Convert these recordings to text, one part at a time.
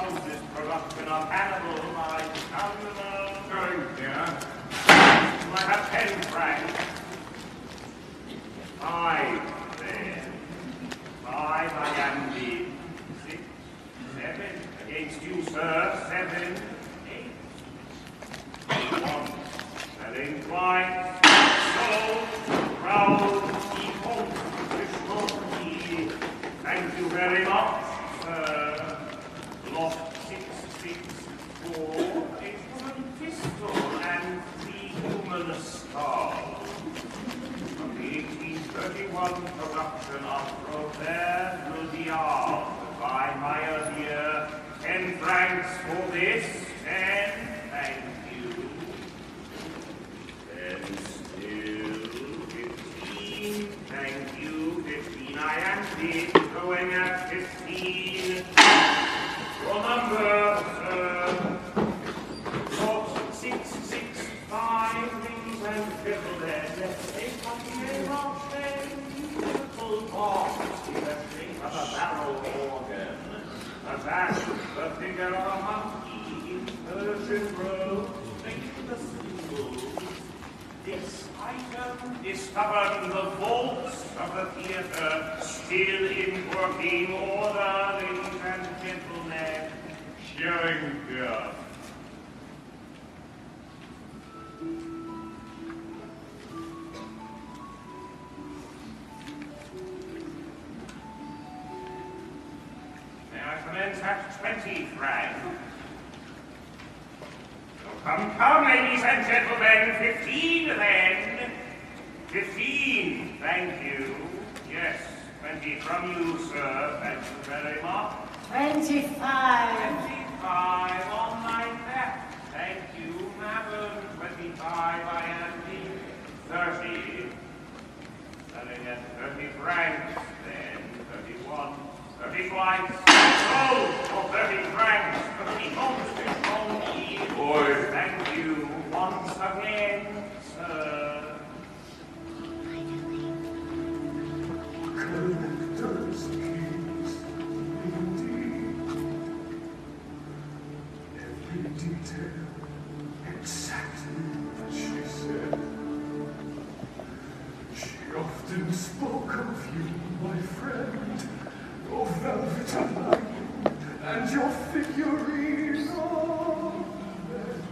countless production of Hannibal, my countryman. Going here. I have 10 francs. 5, then. 5, I am bid. 6, 7, against you, sir. 7, 8. 1, selling twice. Sold, proud, equal, Krishna. Thank you very much, sir. Lot 664, a human pistol and 3 human skulls. From the 1831 production of Robert Rudyard by Meyer here, 10 francs for this, 10, thank you. Then still 15, thank you, 15, I am bid, going at 15. Your number, sir. Lot 665, ladies and gentlemen. A beautiful box in the shape of a barrel organ. A back, the figure of a monkey in Persian robes, making the symbols. This item discovered in the vaults of the theater, still in working order, ladies and gentlemen. Showing here. May I commence at 20 francs? Come, ladies and gentlemen, 15 then. 15, thank you. Yes, 20 from you, sir. Thank you very much. 25. 25 on my left. Thank you, madam. 25, I am the 30. Selling at 30 francs, then 31. 30 francs. Sold for 30 francs. 30 francs. Boy. Thank you once again, sir. Collector's keys, indeed. Every detail, exactly what she said. She often spoke of you, my friend, your velvet lining, and your figurine on bed.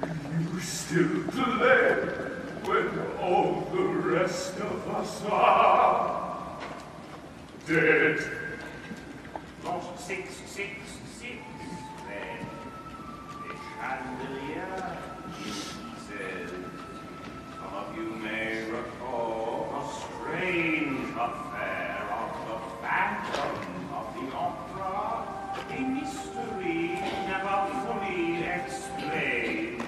Will you still play when all the rest of us are dead? Lot 666, then. The chandelier, he says. Some of you may recall a strange affair of the Phantom of the Opera, a mystery never fully explained.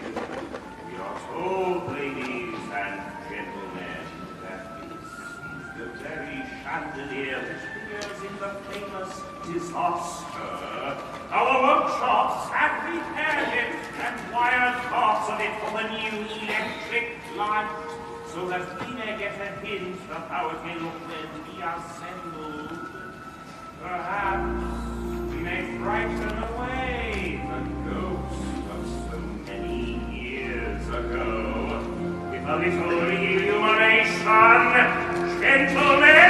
We are told, ladies and gentlemen, that this is the very chandelier which appears in the famous disaster. Our workshops have repaired it and wired parts of it for the new electric light, so that we may get a hint of how it may look when we assembled. Perhaps we may frighten away the ghost of so many years ago with a little illumination, gentlemen.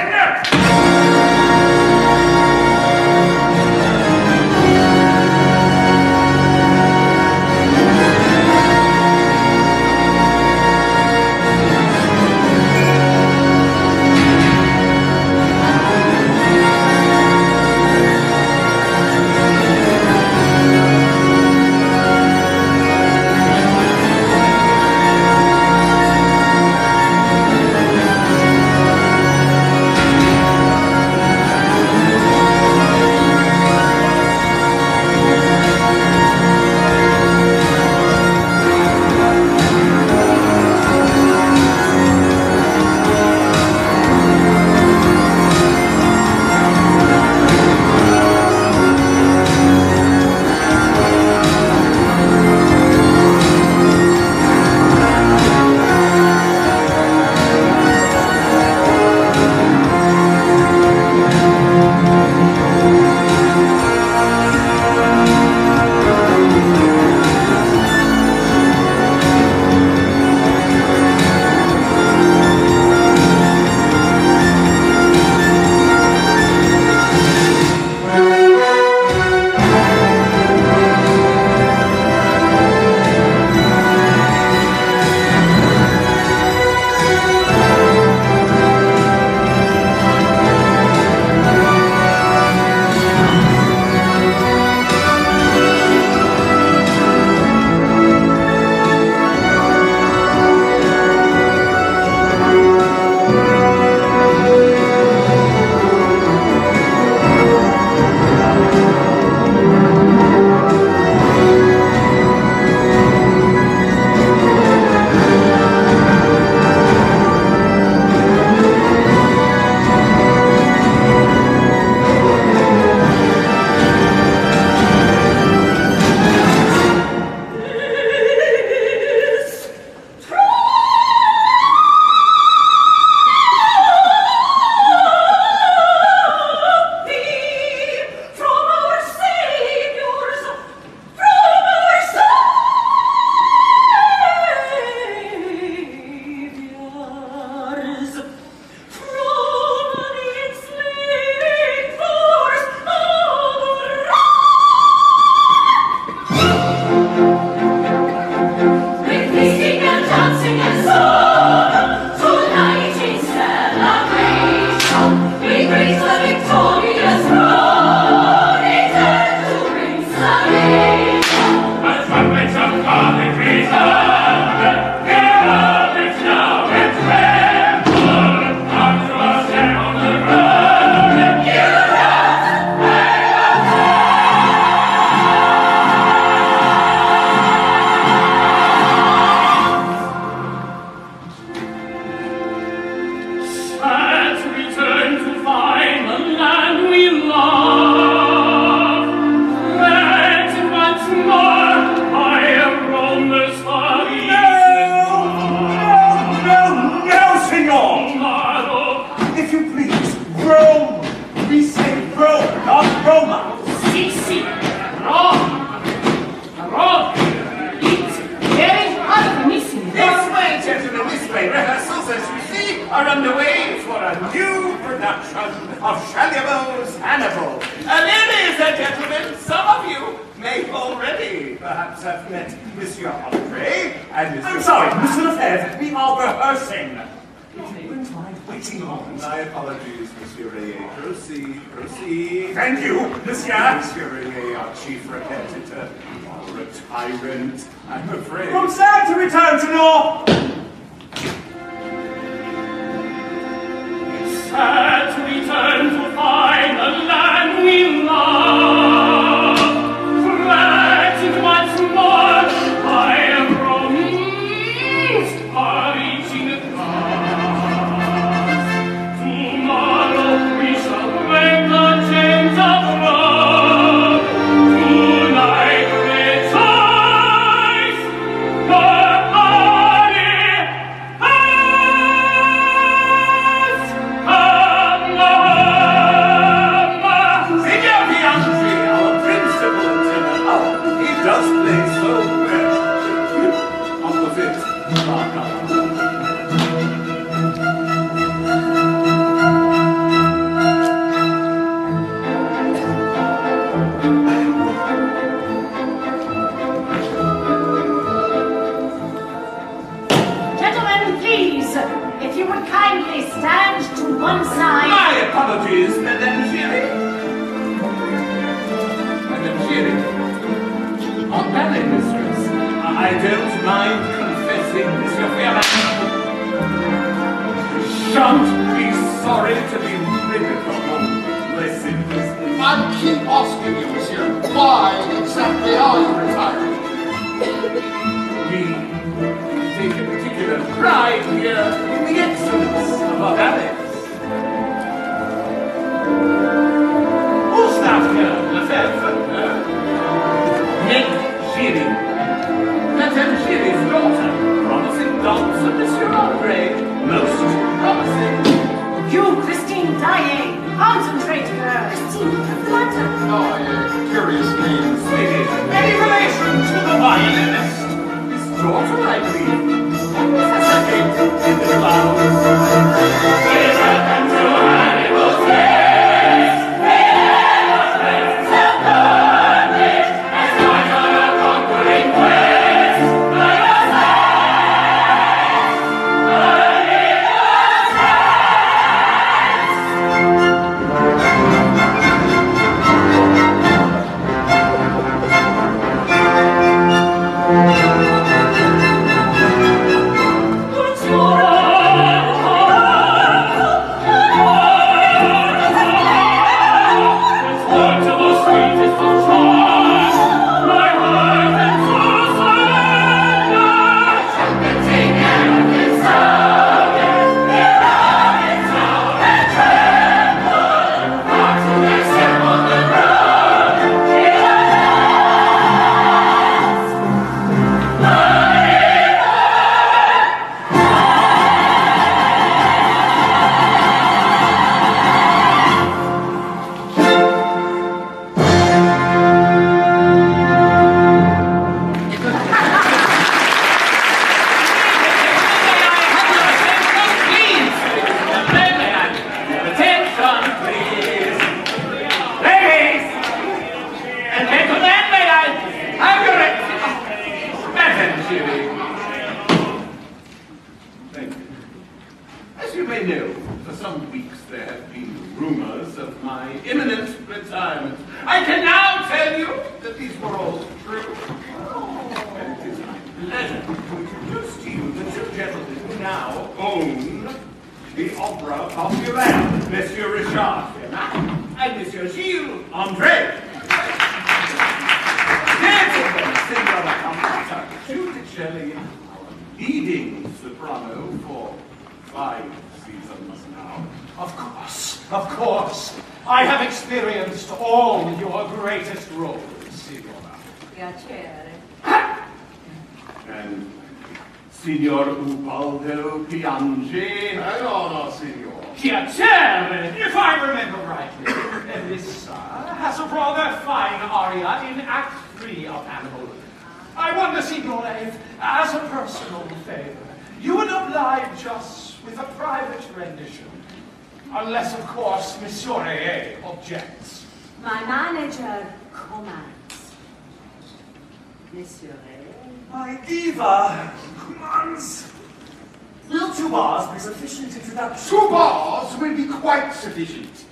of Shaliabo's Hannibal. Ladies and gentlemen, some of you may already perhaps have met Monsieur Andre and Mr. I'm sorry, Monsieur Lefebvre, we are rehearsing. If you wouldn't mind waiting on. My apologies, Monsieur Rayet. Proceed. Thank you, Monsieur. Monsieur Rayet, our chief repetitor, or a tyrant, I'm afraid. From sad to return to law. It's sad to return to find the land we love. Threatened once more by a promise of reaching God. Tomorrow we shall break the chains of love. Tonight rejoice, the body has come home. Signor Bianchi, our principal tenor. Oh, he does play so well. Opposite. Gentlemen, please, if you would kindly stand to one side. My apologies, Madame Giry. Madame Giry. En ballet, mistress. I don't mind confessing, Monsieur Ferrand. Shan't be sorry to be rid of the whole blessed business. I keep asking you, monsieur, why exactly are you retiring? We take a particular pride here in the excellence of our ballets. Who's that here, Lefebvre? Meg Giry. Madame Giry's daughter. Promising dancer, Monsieur Andre. Most promising. You, Christine Daae, concentrate, girl. Christine Flutter. Oh, curious names. Sweetie, any relation to the violinist? His daughter, I believe. Always hesitate in the clouds. Thank you. As you may know, for some weeks there have been rumors of my imminent retirement. I can now tell you that these were all true. And it is my pleasure to introduce to you the two gentlemen who now own the Opera Populaire, Monsieur Richard Fermat and Monsieur Gilles Andre. Gentlemen, Signora Campata, Giudicelli, our leading soprano for 5 seasons now. Of course. I have experienced all your greatest roles, Signora. Piacere. And Signor Ubaldo Piangi. No, signor. Piacere, if I remember rightly, Elissa has a rather fine aria in Act 3 of Hannibal. I wonder, Signora, if, as a personal favor, you would oblige us with a private rendition. Unless, of course, Monsieur A objects. My manager commands. Monsieur A. My diva commands. Will 2 bars be sufficient introduction? 2 bars will be quite sufficient.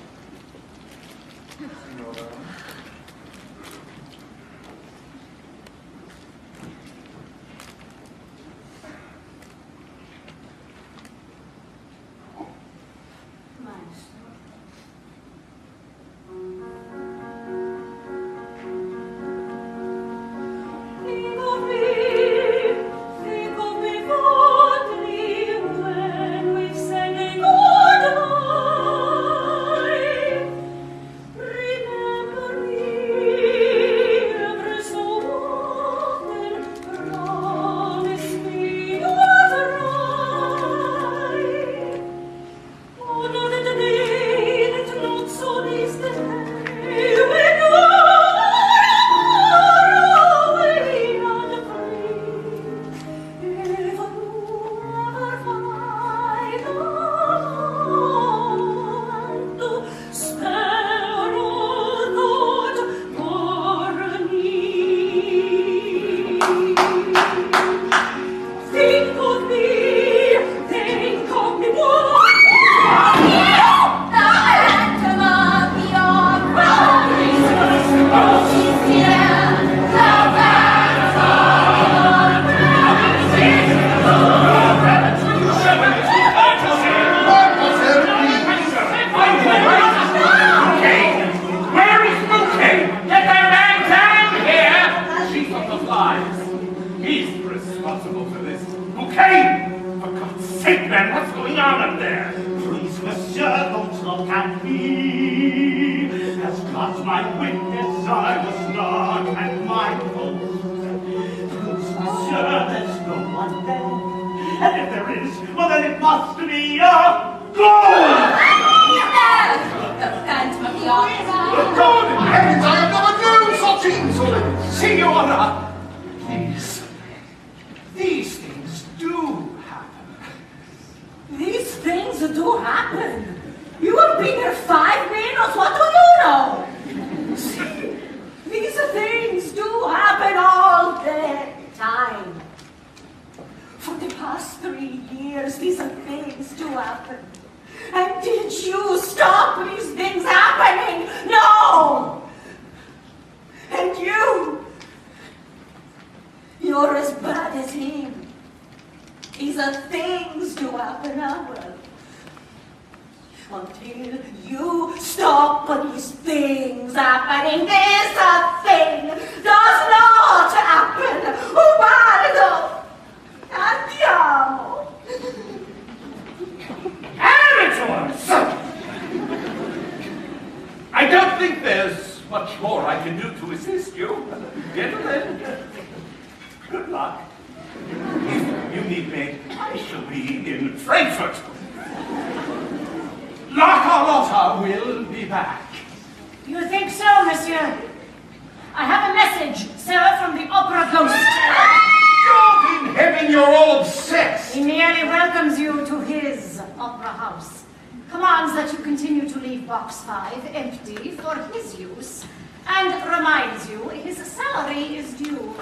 Box 5 empty for his use, and reminds you his salary is due.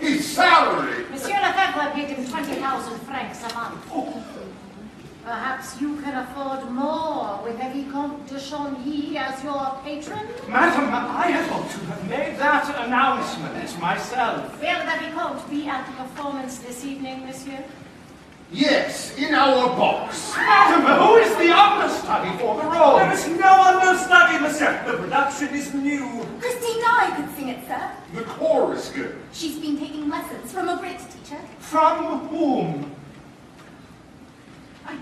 His salary? Monsieur Lefebvre paid him 20,000 francs a month. Oh. Perhaps you can afford more with the Vicomte de Chagny as your patron? Madam, I had hoped to have made that announcement myself. Will the Vicomte be at the performance this evening, monsieur? Yes, in our box. Madam, who is the understudy for the role? There is no understudy, monsieur. The production is new. Christina, I could sing it, sir. The chorus girl. She's been taking lessons from a Brit teacher. From whom? I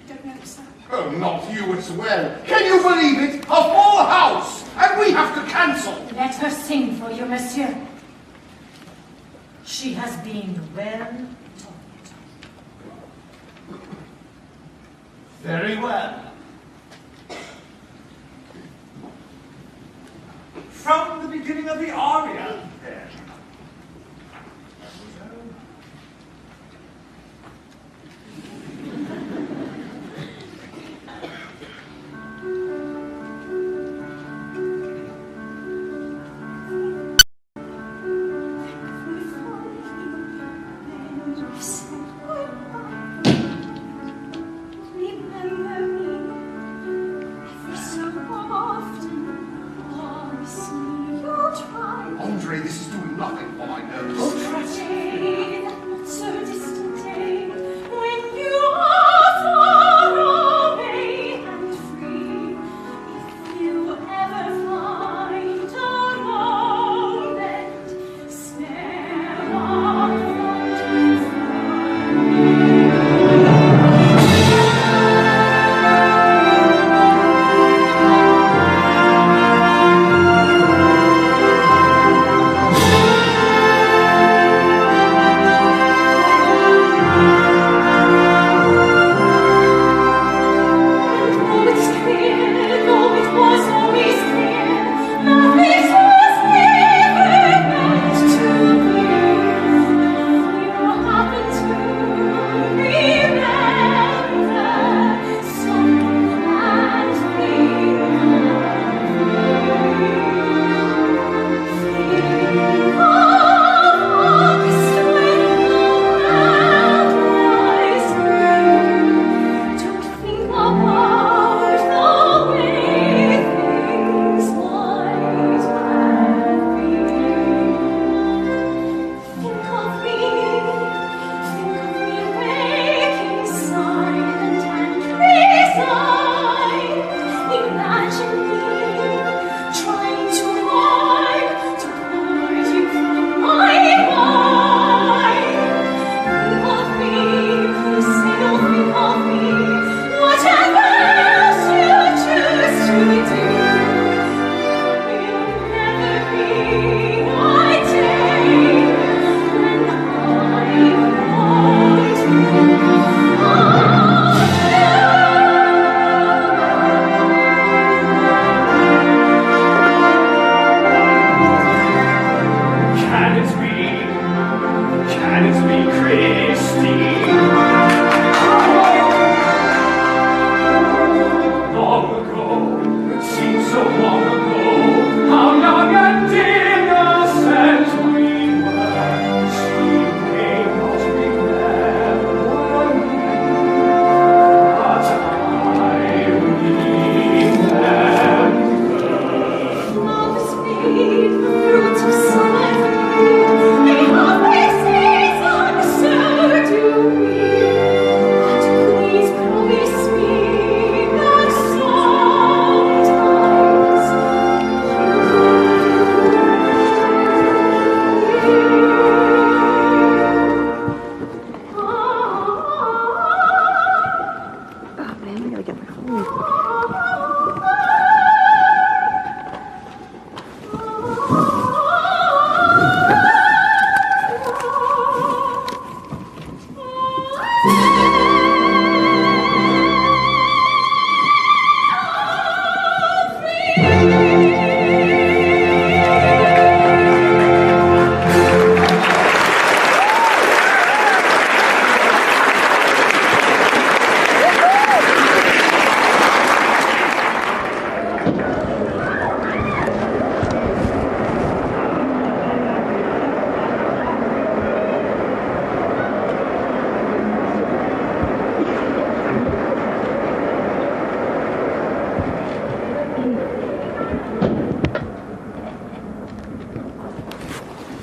don't know, sir. Oh, not you as well. Can you believe it? A full house, and we have to cancel. Let her sing for you, monsieur. She has been well taught. Very well. From the beginning of the aria, then. nothing for my nose. Oh, tragedy, that not so distant day, when you are far away and free, if you ever find a moment, spare one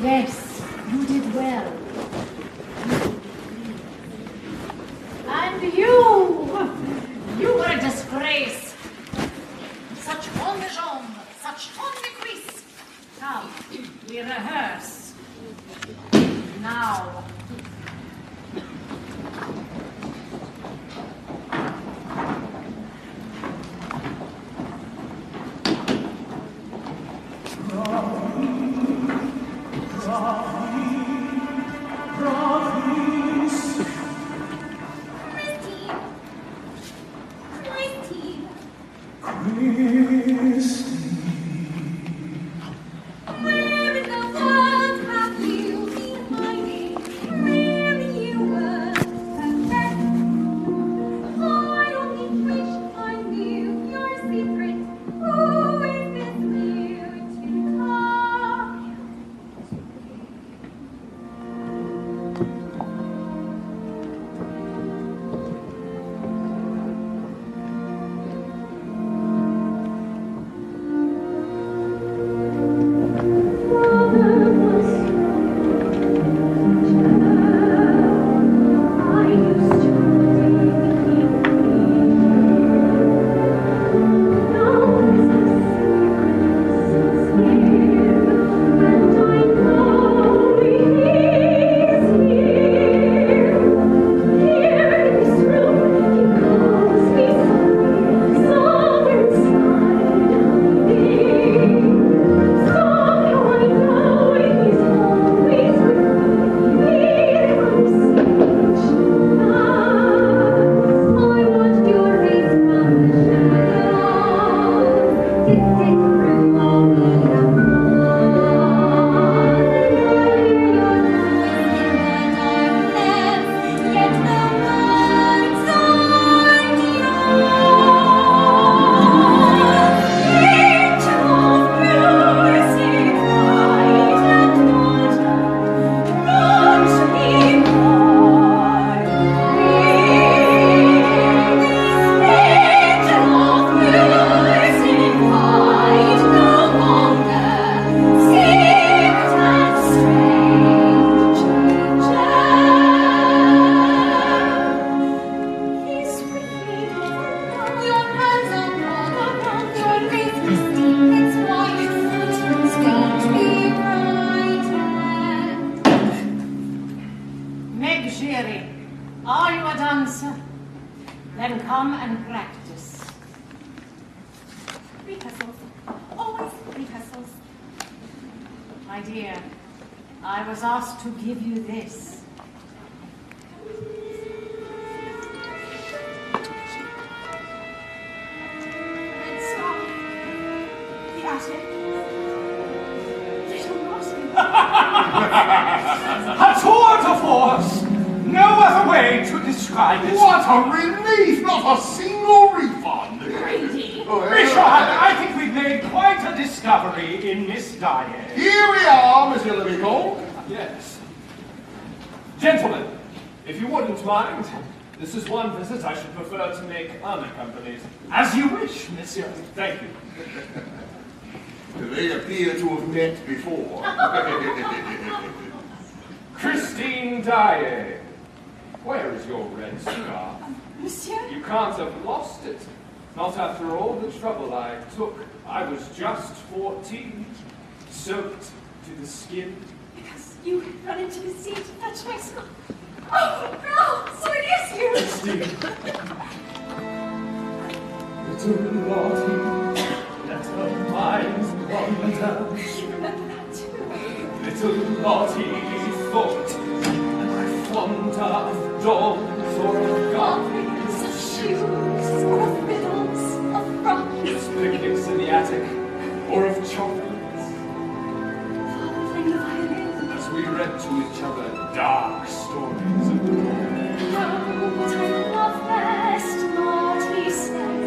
Yes, you did well. And you were a disgrace. Such bon de jambes, such ton de cuisse. Come, we rehearse. Now. Where in the world have you been hiding? Really you were perfect. I only wish I knew your secret. Who is this new to come? My dear, I was asked to give you this. Red scarf. The attic. Little Lottie. A tour de force! No other way to describe it. What a relief! Not a single refund! Brady. Richard, I think we've made quite a discovery in Miss Dyer. Here we are, Monsieur le Vicomte. Yes. Gentlemen, if you wouldn't mind, this is one visit I should prefer to make unaccompanied. As you wish, monsieur. Thank you. They appear to have met before. Christine Daae, where is your red scarf? Monsieur? You can't have lost it. Not after all the trouble I took. I was just 14, soaked to the skin. Because you had run into the sea to fetch my scarf. Oh, no! So it is you! Christine. Little Lottie, let her mind wander. You remember that too? Little Lottie thought that I fond of dolls or of Goblins of shoes, or of riddles, of frocks. picnics in the attic, or of chocolates, Father playing the violin. as we read to each other dark stories of the war. No, what I love best, Lottie said,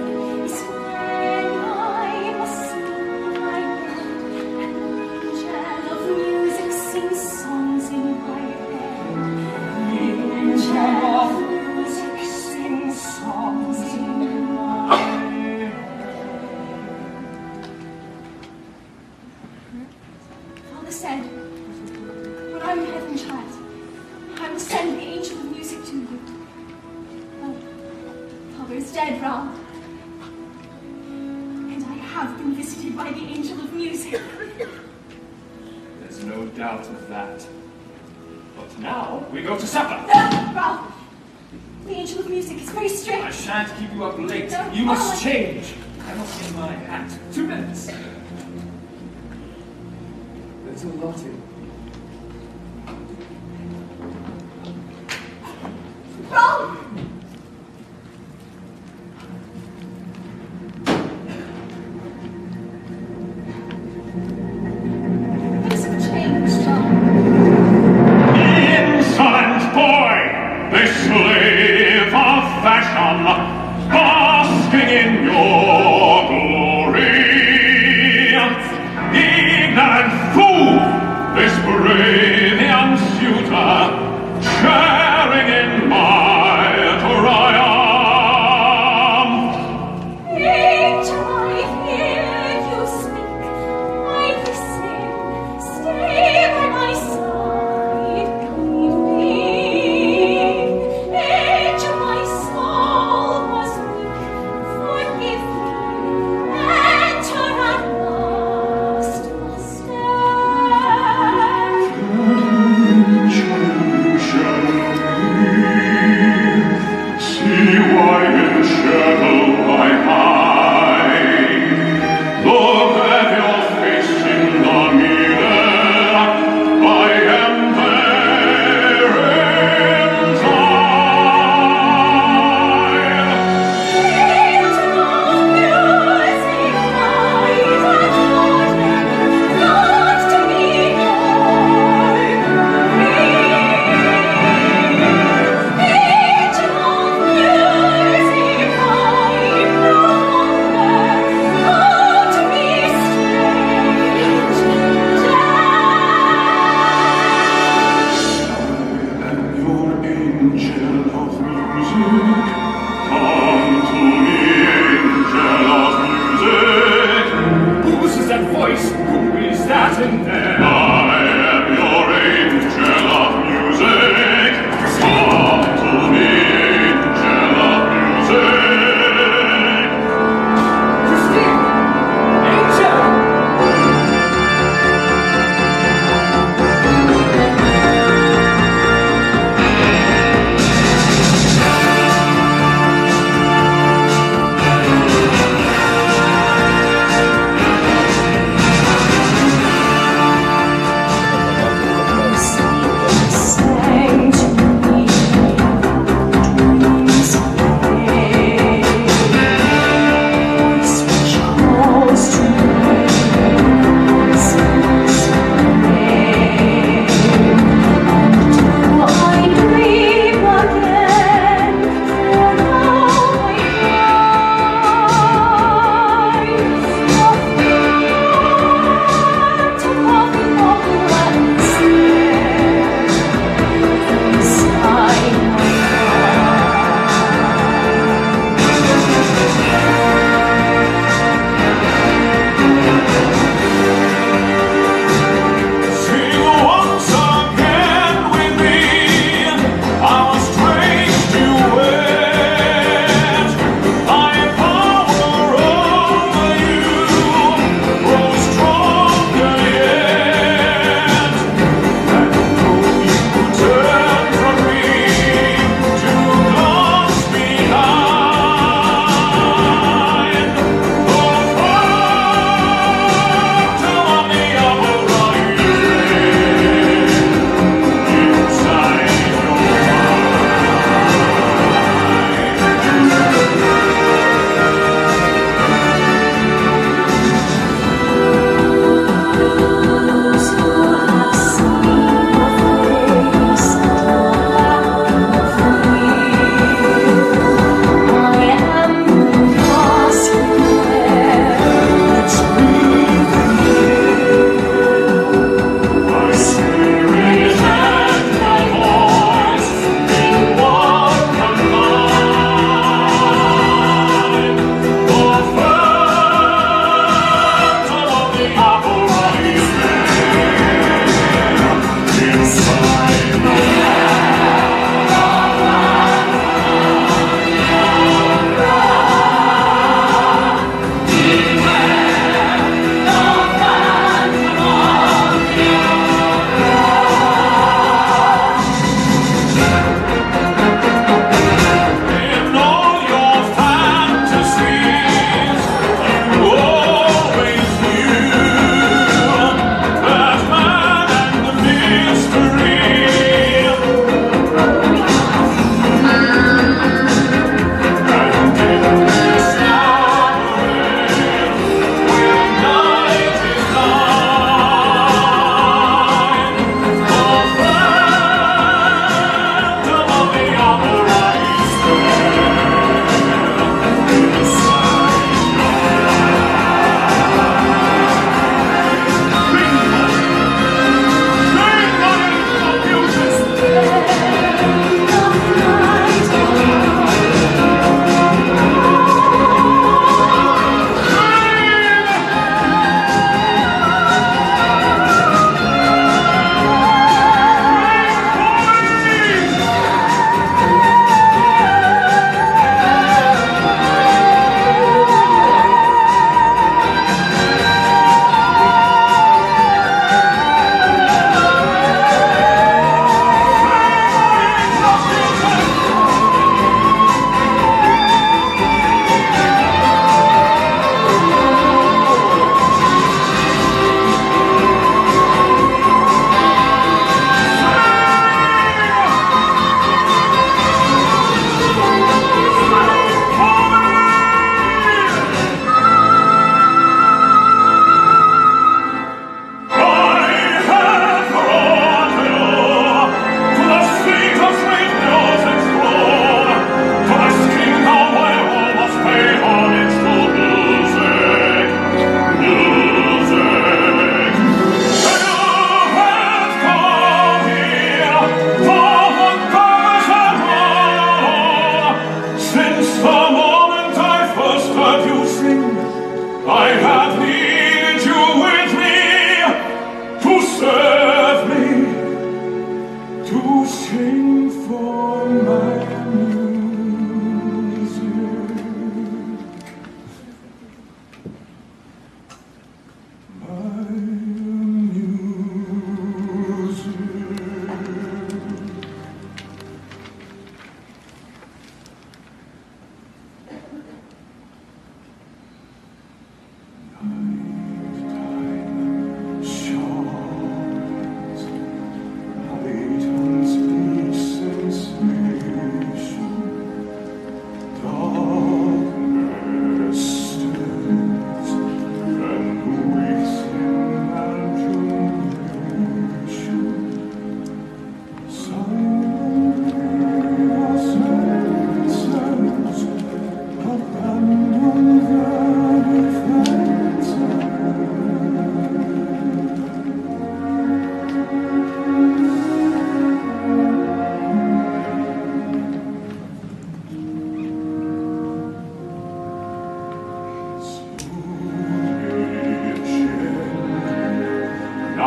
is when I was asleep in my bed, and the angel of music sings songs in my head. The angel of music sings songs in my head. Father said, when I'm in heaven, child, I will send the angel of music to you. Oh, Father is dead, Ram. And I have been visited by the angel of music. There's no doubt of that. But now we go to supper. No, Ram! The angel of music is very I strange. shan't keep you up late. No, You must Father. change. I must get my hat. 2 minutes. Little Lottie. Ram! Things have changed, John. Insolent boy, the slave of fashion, basking in your glory. Ignorant fool, this brave young suitor, sharing in my triumph. Angel, I hear you speak. I'm listening. Stay by my side, guide me. Angel, my soul was weak. Forgive me. Enter at last, See why in shadow I hide. Look at your face in the mirror. I am there inside. Angel of music, hide and water, not to be harmed. Angel of music, hide no longer, not to be strange. And your angel of music, come to me, angel of music. Whose is that voice? Who is that in there? I am your angel of music. Come to me, angel of music. Christine! Angel!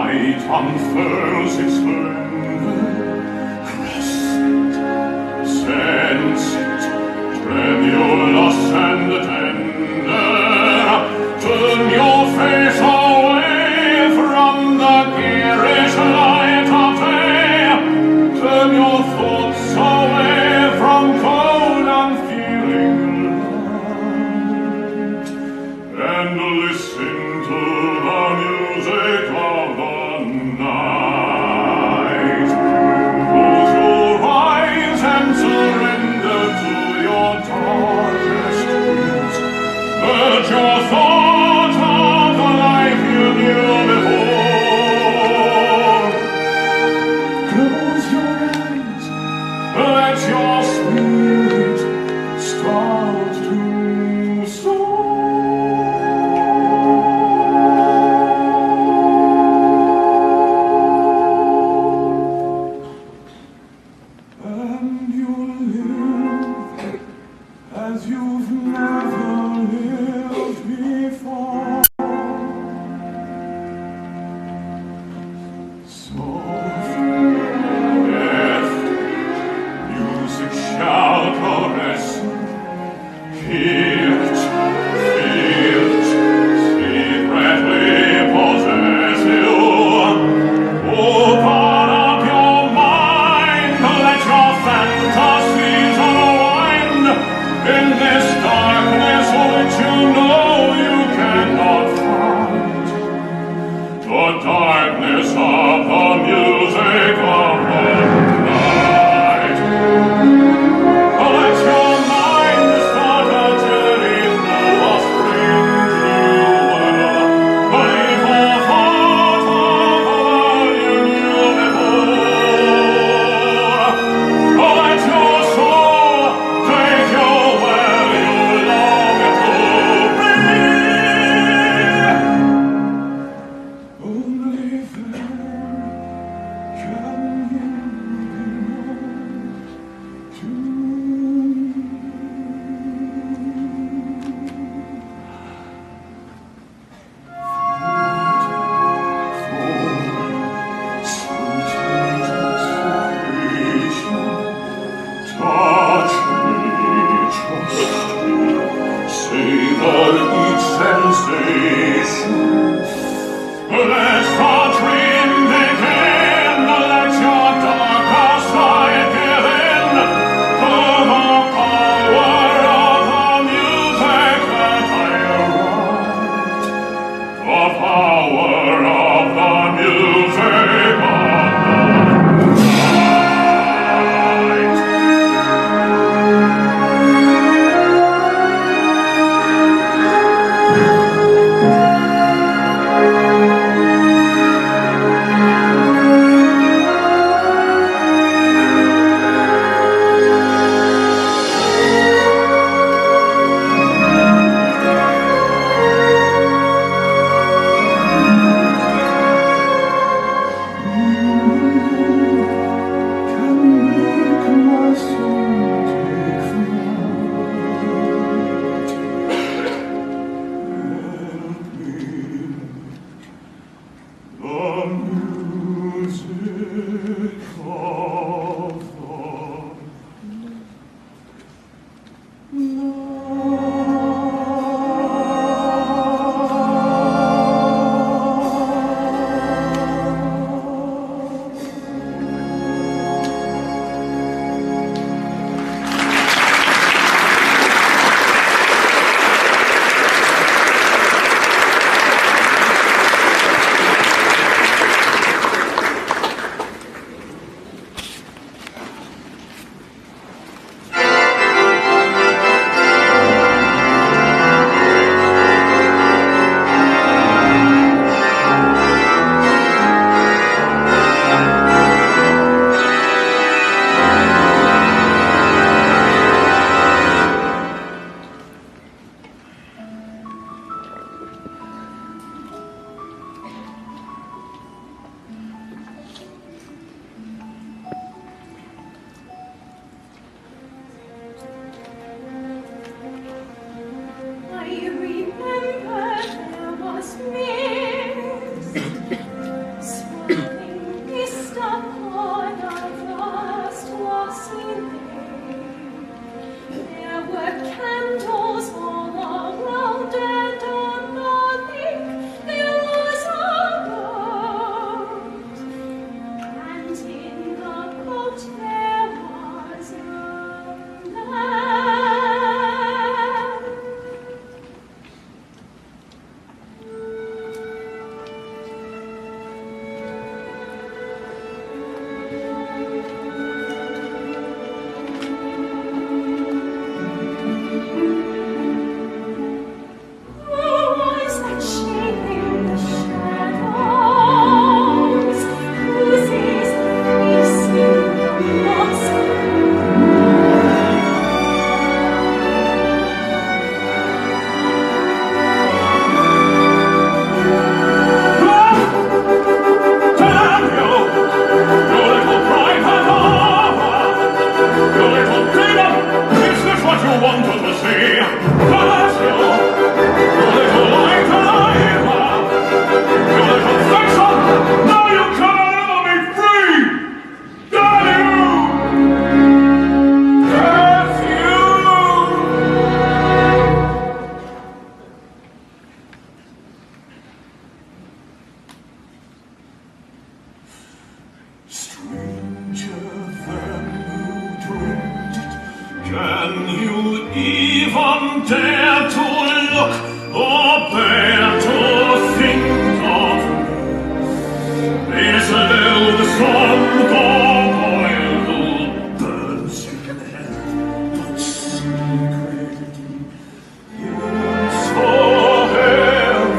night unfurls its splendor. Cross it, sense it, tremulous and tender. Turn your face away from the garish light of day. Turn your thoughts away from cold unfeeling light, and listen to the music of the night. Close your eyes and surrender to your darkest dreams. Purge your thoughts of the life you knew before. Close your eyes, let your spirit start to soar. And you'll live as you've never lived before. Soft, deft music shall caress. Hear it, feel it, secretly possess you. Open up your mind, let your fantasies unwind in this darkness which you know you cannot find. The darkness of the music of the night. Let your mind start a journey through a strange new world. Playful thought of all you knew before. Let your soul take you where you long to be. Only then can you belong to touch me, trust me, savor each sensation. Let the dream begin, let your darker side give in to the power of the music that I write. The power of the music of the night. Can you even dare to look or bear to think of me? Is low the sun, the oil burns in hell, but secret yearns for heaven.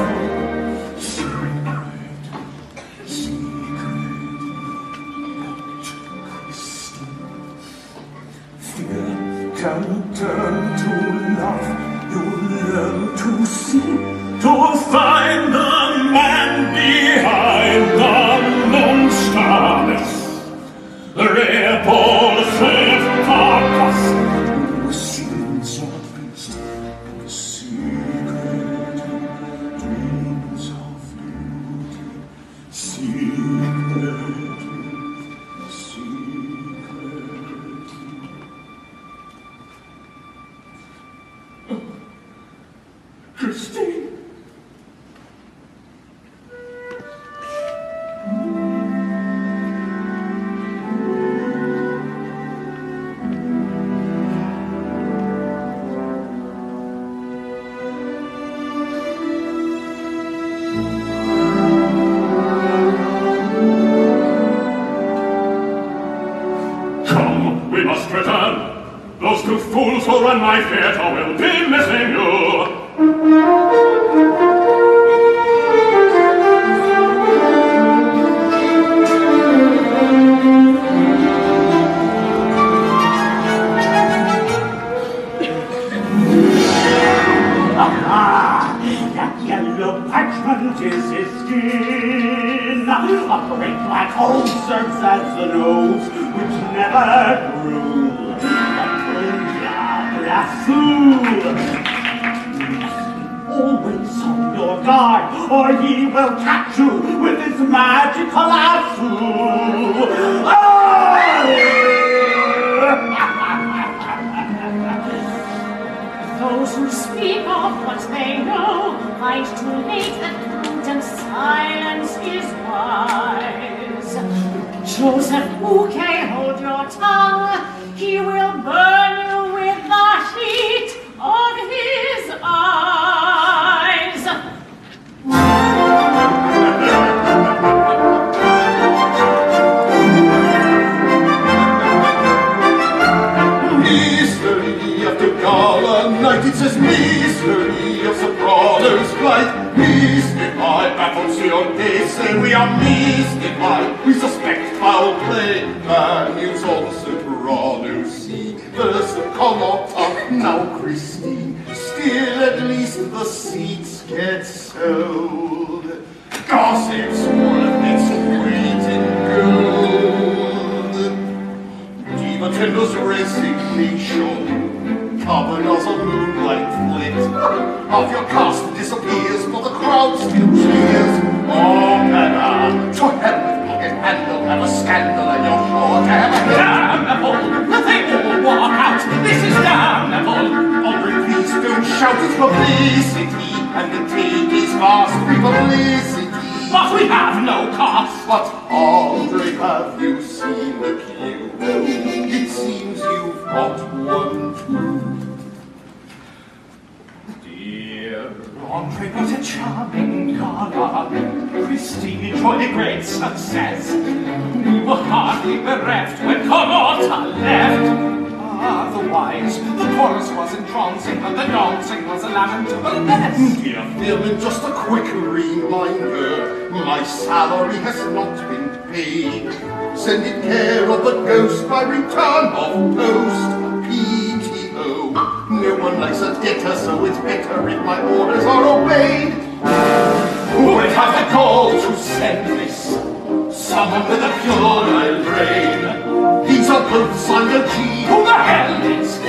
Fear can turn to love. You learn to see, to find the man behind the monsters. The repulsive carcass, who sins of beast, the secret dreams of beauty. Secret. Christine. Come, we must return. Those two fools who run my theater will be missing you. That yellow parchment is his skin. A great black hole serves as the nose, which never grew. Always on your guard, or he will catch you with his magical lasso. Those who speak of what they know find too late that prudent silence is wise. Joseph Bouquet, hold your tongue. He will burn you with the heat of his eyes. Mystery of the gala night, it says mystery of soprano's flight. Mystified, baffled your gaze, say we are mystified. We suspect foul play, man use all the sopranos see. First the Carlotta, now Christine. Still at least the seats get sold. Gossip's worth its weight in gold. Diva tenders resignation, covered as a moonlight flit. Half your cast disappears, but the crowd still cheers. Opera, to hell with pocket handle, have a scandal in your short hair. Damnable! They all walk out! This is damnable! Audrey, please don't shout, it's publicity, and the take is fast free publicity. But we have no cost! But Audrey, have you seen the cue? It seems you've got one too. Dear Andre, what a charming gala! Christine enjoyed a great success. We were hardly bereft when Carlotta left. Otherwise, the chorus was entrancing, and the dancing was a lamentable mess. Dear Phil, just a quick reminder, my salary has not been paid. Send in care of the ghost by return of post, PTO. No one likes a debtor, so it's better if my orders are obeyed. Who would have the gall to send this? Someone with a puerile brain. These are both signed a G. Who the hell is he?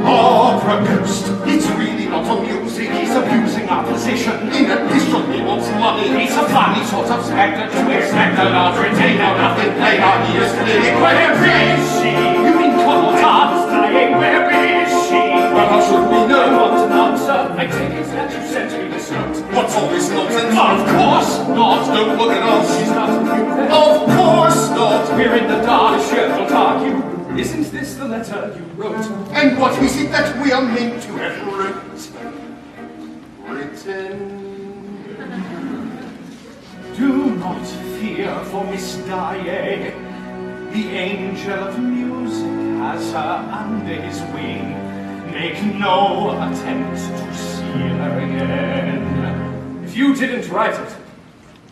Opera ghost, it's really not amusing. He's abusing our position. In addition, he wants money. He's a funny sort of spectre to expect a large retainer. Nothing plainer, he is clearly Where is she? You mean Carlotta's dying? Where is she? Well, how should we know? I want an answer. I take it that you sent me this note. What's all this nonsense? Of course not. Don't look at us. She's not a human. Of course not. We're in the dark. She'll argue. Isn't this the letter you wrote? And what is it that we are meant to have written? Do not fear for Miss Daae. The angel of music has her under his wing. Make no attempt to see her again. If you didn't write it,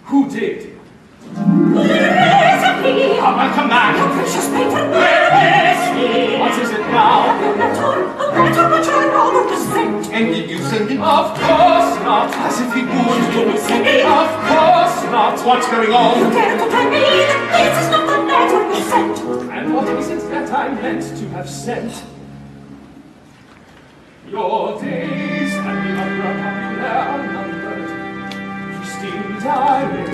who did? Come and come back! Precious paper, Where is he? What is it now? a letter which I rather to send. And did you send it? Of course not, as if he would. Send it. Of course not. What's going on? You dare to tell me that this is not the letter you sent. And what is it that I meant to have sent? Your days at the opera popular are numbered. Christine Daae,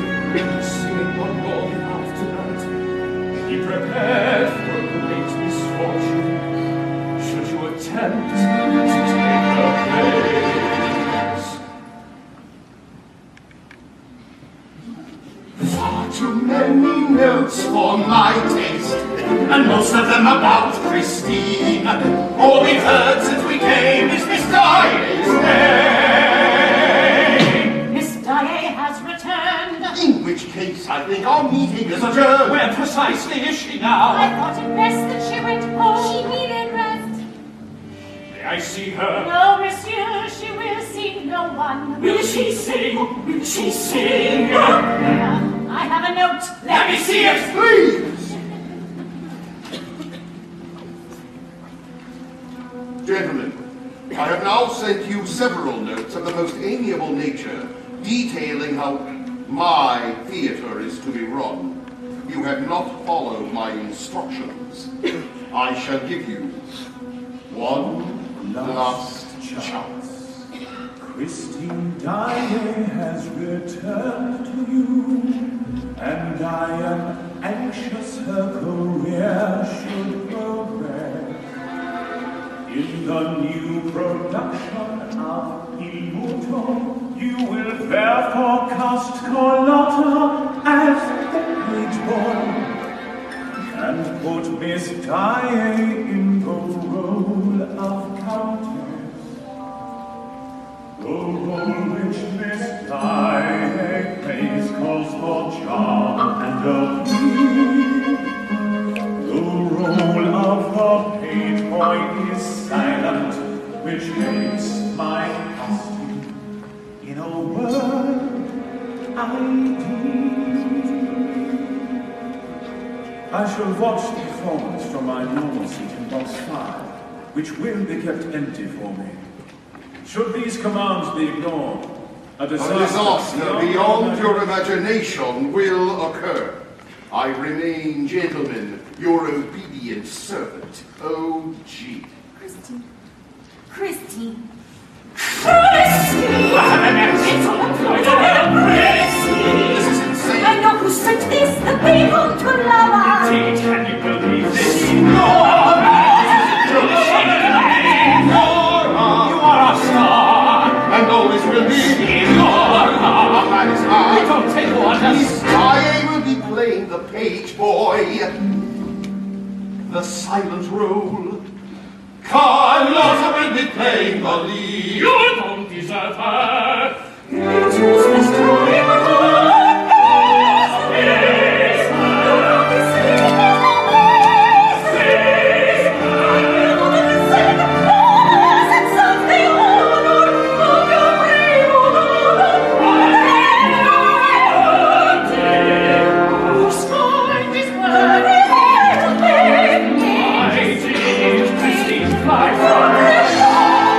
singing on your behalf tonight. Be prepared for a great misfortune, should you attempt to take her place. Far too many notes for my taste, and most of them about Christine. All we've heard since we came is Miss Daae's name. Miss Daae has returned. In which case, I think our meeting is adjourned. Where precisely is she now? I thought it best that she went home. She needed rest. May I see her? No, monsieur, she will see no one. Will she sing? Will she sing? I have a note. Let me see it! Please! Gentlemen, I have now sent you several notes of the most amiable nature, detailing how my theater is to be run. You have not followed my instructions. I shall give you one last chance. Christine Daae has returned to you, and I am anxious her career should progress. In the new production of Il Muto, you will therefore cast Carlotta as the page boy, and put Miss Daae in the role of Countess. The role which Miss Daae plays calls for charm and appeal. The role of the page boy is silent, which makes my costume, in a word, ideal. I shall watch the performance from my normal seat in box 5, which will be kept empty for me. Should these commands be ignored, a disaster beyond your imagination will occur. I remain, gentlemen, your obedient servant, O.G. Christine. Christine. Christine! It's all Christine! This is insane. I know who sent this, the people to lava. Indeed, can you believe this? You are a star! And always will be. That is We high. don't take orders! Miss Daae will be playing the page boy, the silent role. Carlotta will be playing the lead. You don't deserve her! It's Miss Daae. Fly from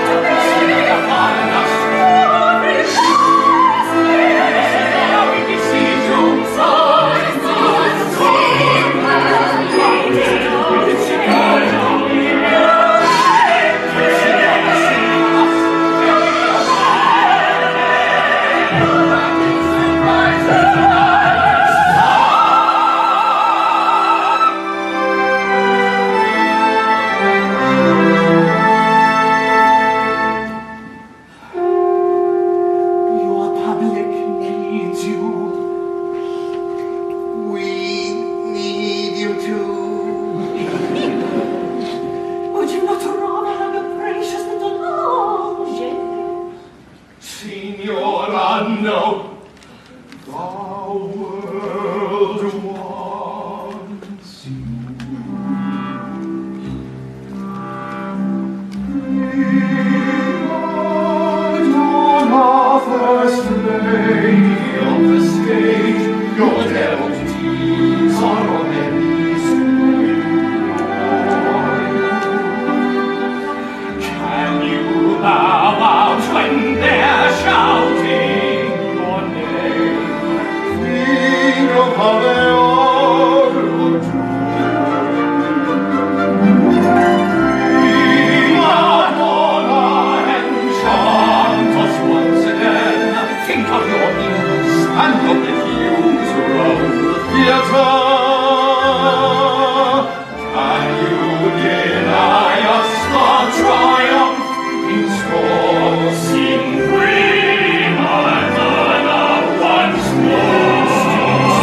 devotees are on their knees to implore. Can you bow out when they're shouting your name? Think of how they all would do. Think of your news and of the views around the Theater, Can you deny us the triumph in store? Sing free, my mother, once more.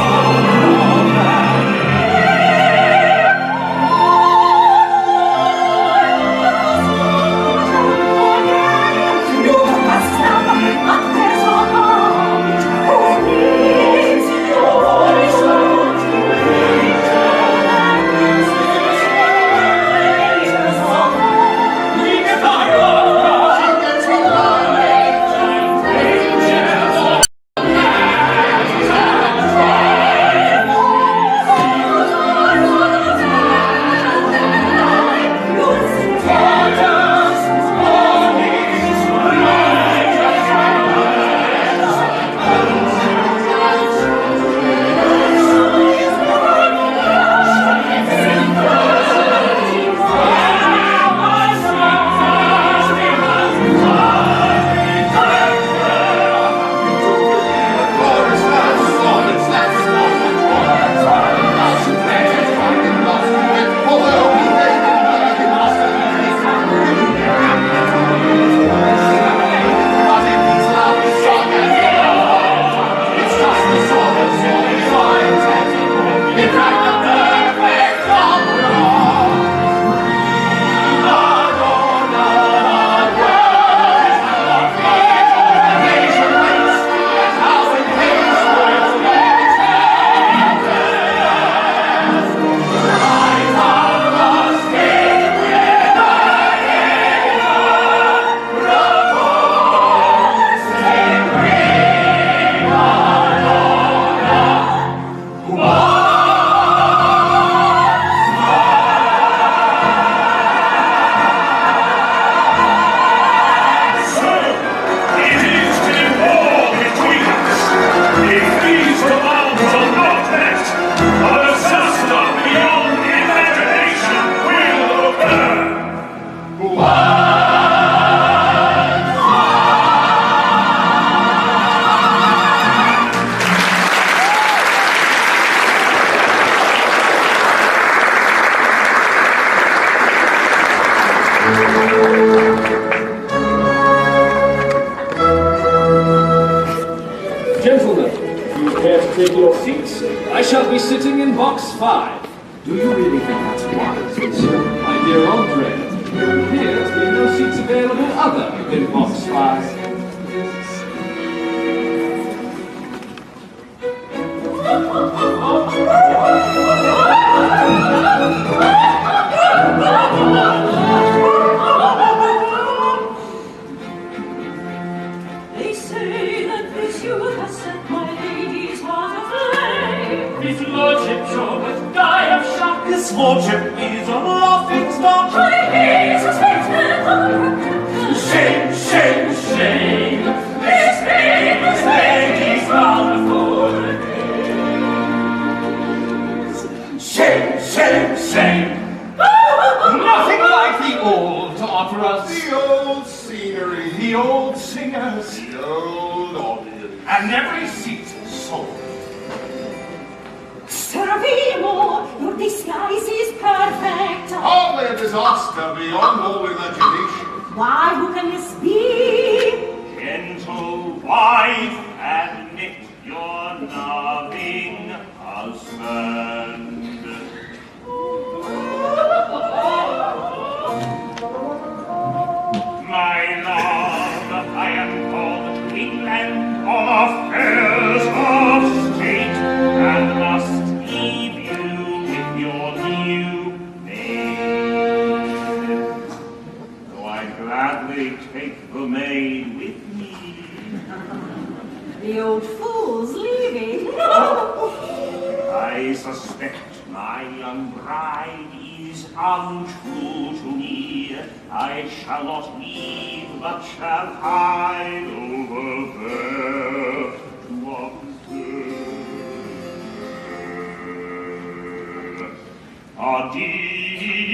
Gentlemen, you care to take your seats? I shall be sitting in box 5. Do you really think that's wise, monsieur? My dear Andre, there appear to be no seats available other than box 5. They say that this youth has set my lady's heart aflame. His lordship sure would die of shock. His lordship is a laughing stock. High he's suspected of Shame, shame, shame. This famous lady's wonderful days. Shame, shame, shame. Nothing like the old operas. the old scenery, The old singers. the old audience. And every seat sold. Servimo, your disguise is perfect. Hardly a disaster beyond all imagination. Why, who can this be? Gentle wife, admit your loving husband. My love, I am called to England on affairs of state, and must leave you with your new maid. Though I'd gladly take the maid with me. The old fool's leaving. I suspect my young bride is untrue to me. I shall not leave, but shall hide over there to observe. Addio!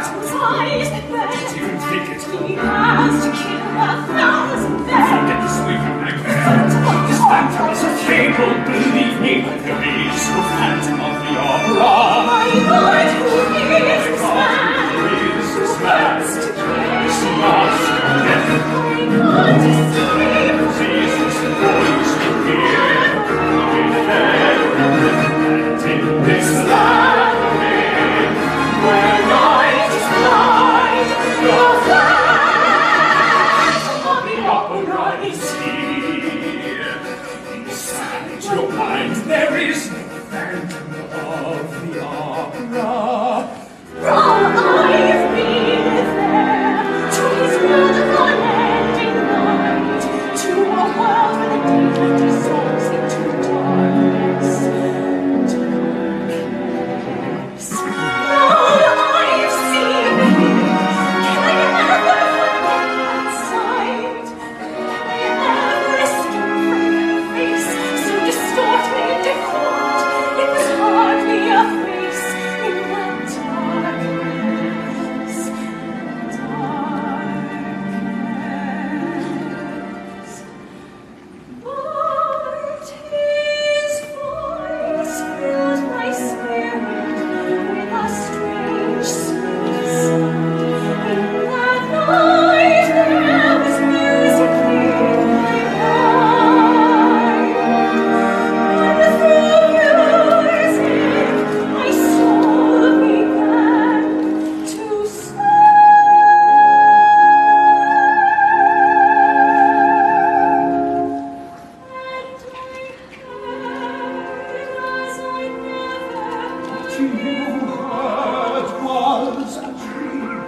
phantom's eyes that burn. Do you think it's He has to kill 1,000 men. Forget the sleeping magnet. This phantom is a fable, believe me. There is no phantom of the opera. My God, who is this man? Who is this man? Who wants to kill? This mask of death. I can't escape. Jesus, the voice you hear. In heaven and in this land, where night is blind, your phantom of the opera is here. Inside your mind there is no phantom of the opera. I've been there to his wonderful ending night, to a world where the daylight dissolves into darkness. Now I've seen him. Can I ever forget that sight? Can I ever escape from that face so distorted and deformed? It was hardly a face in that darkness. But his voice filled my spirit with a strange sweet sound. In that night there was music in my mind, and through music my soul began to sing. What you heard was a dream.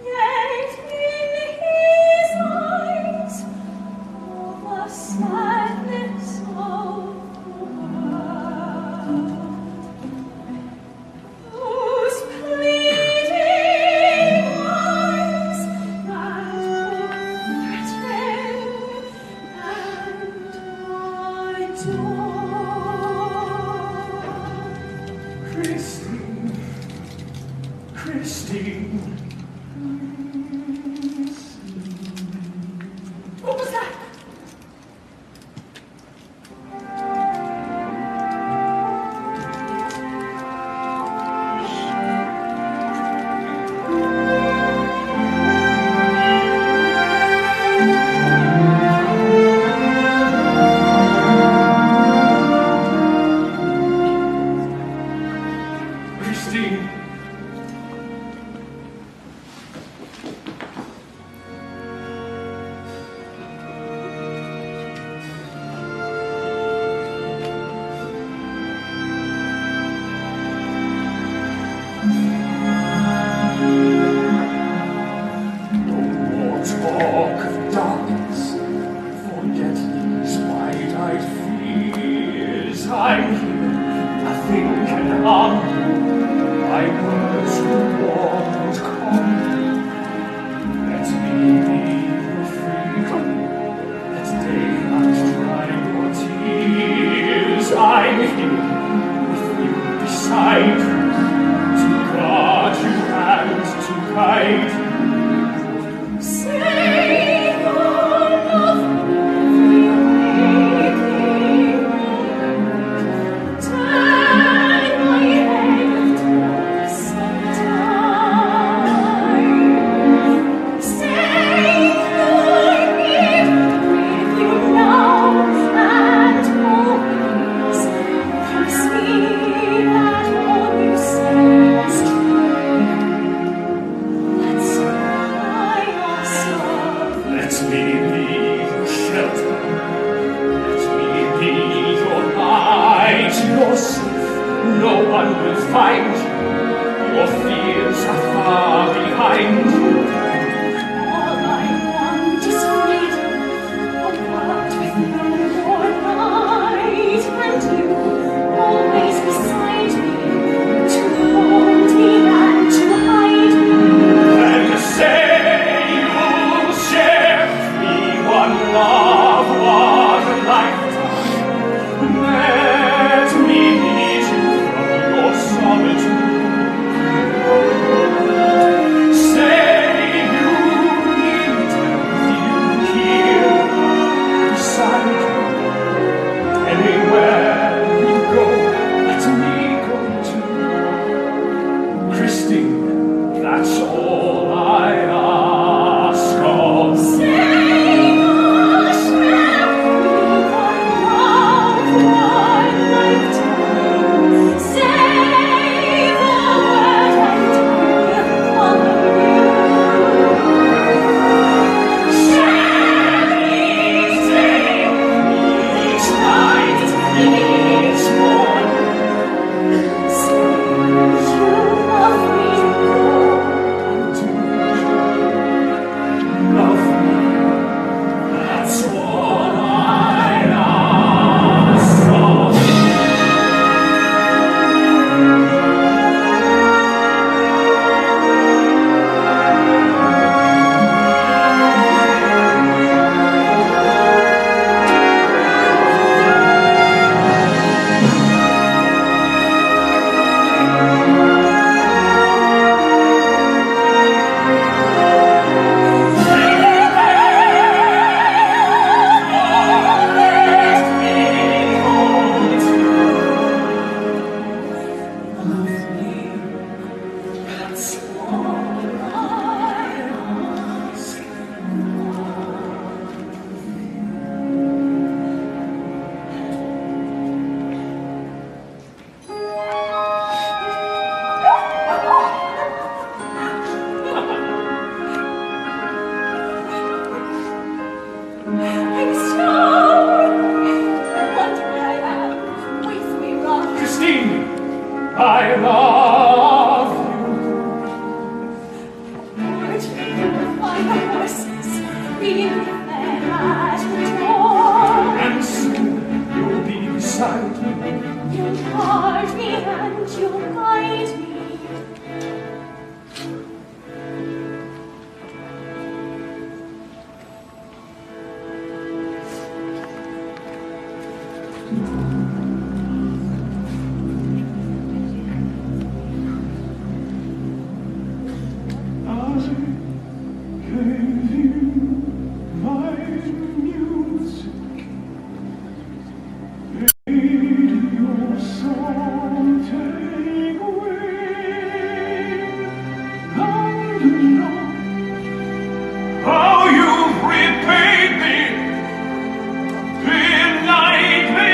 Yet in his eyes all the sadness of the world. Those pleading eyes that would threaten and adore. Christine, Christine. What was that? Christine. No more talk of darkness. Forget these wide-eyed fears. I'm here, nothing can harm you. My words will warm and calm you. Let me be your freedom. Let daylight dry your tears. I'm here, with you beside you, to guard you and to guide you. Say your love every waking night. Turn my head toward sometime. Say I live with you now and always. Promise me that all you say is true. Let's hide ourselves. Let me be your shelter. Let me be your light. You're safe. No one will find you. Your fears are far behind you. All I want is freedom, a world with no more night, and you always beside me, to hold me and to hide me. And say you'll share with me one love, one lifetime. Let me be side. You'll guard me and you'll guide me. How you've repaid me, denied me,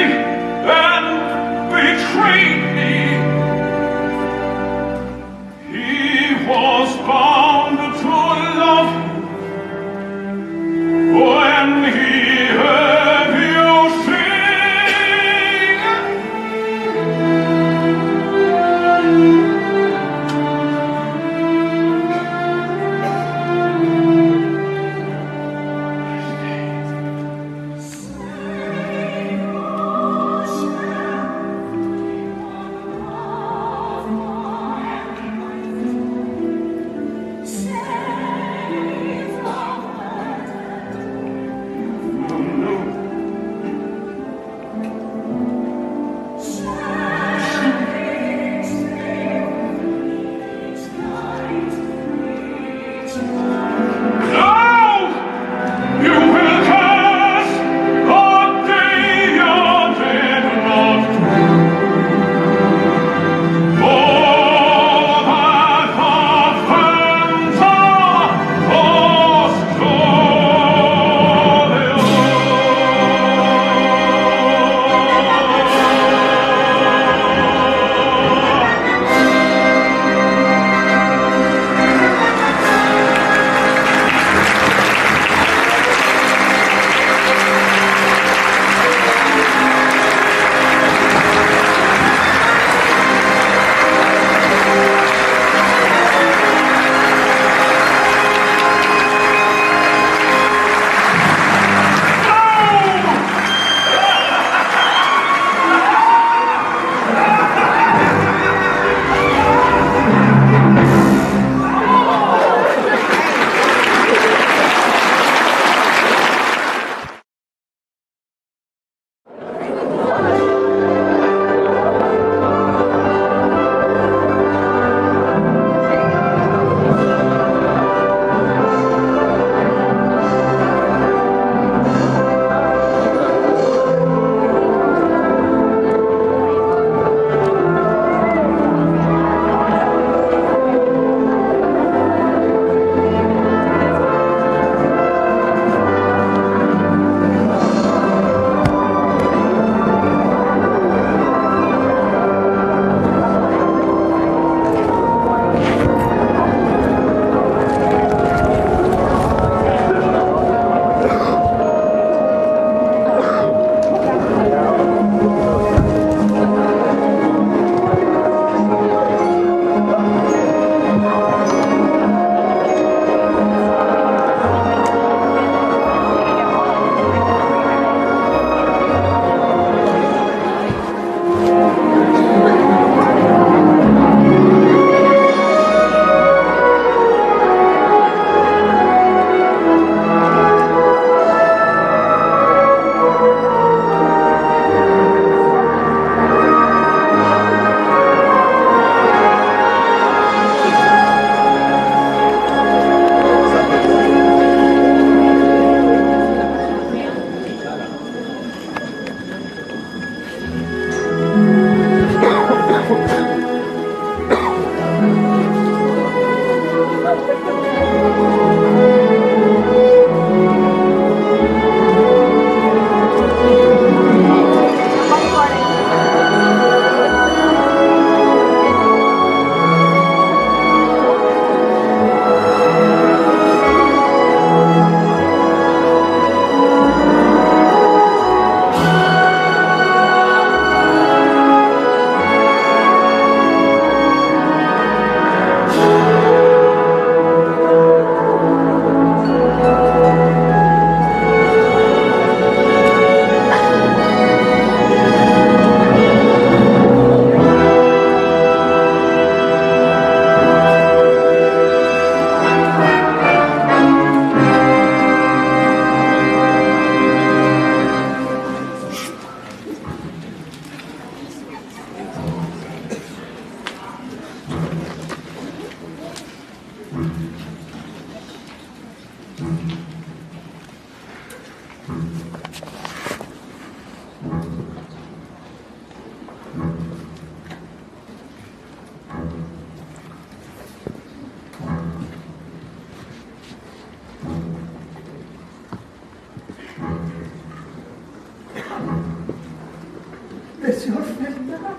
Monsieur Ferdinand.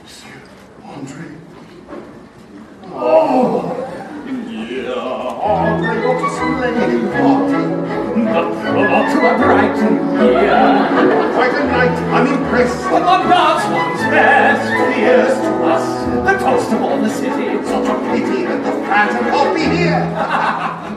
Monsieur Andre. Oh! Yeah, Andre got a splendid party. The plot to a Brighton year. Quite a night, I'm impressed. But one does one's best. Here's to us, the toast of all the city. Such a pity that the Phantom can't be here.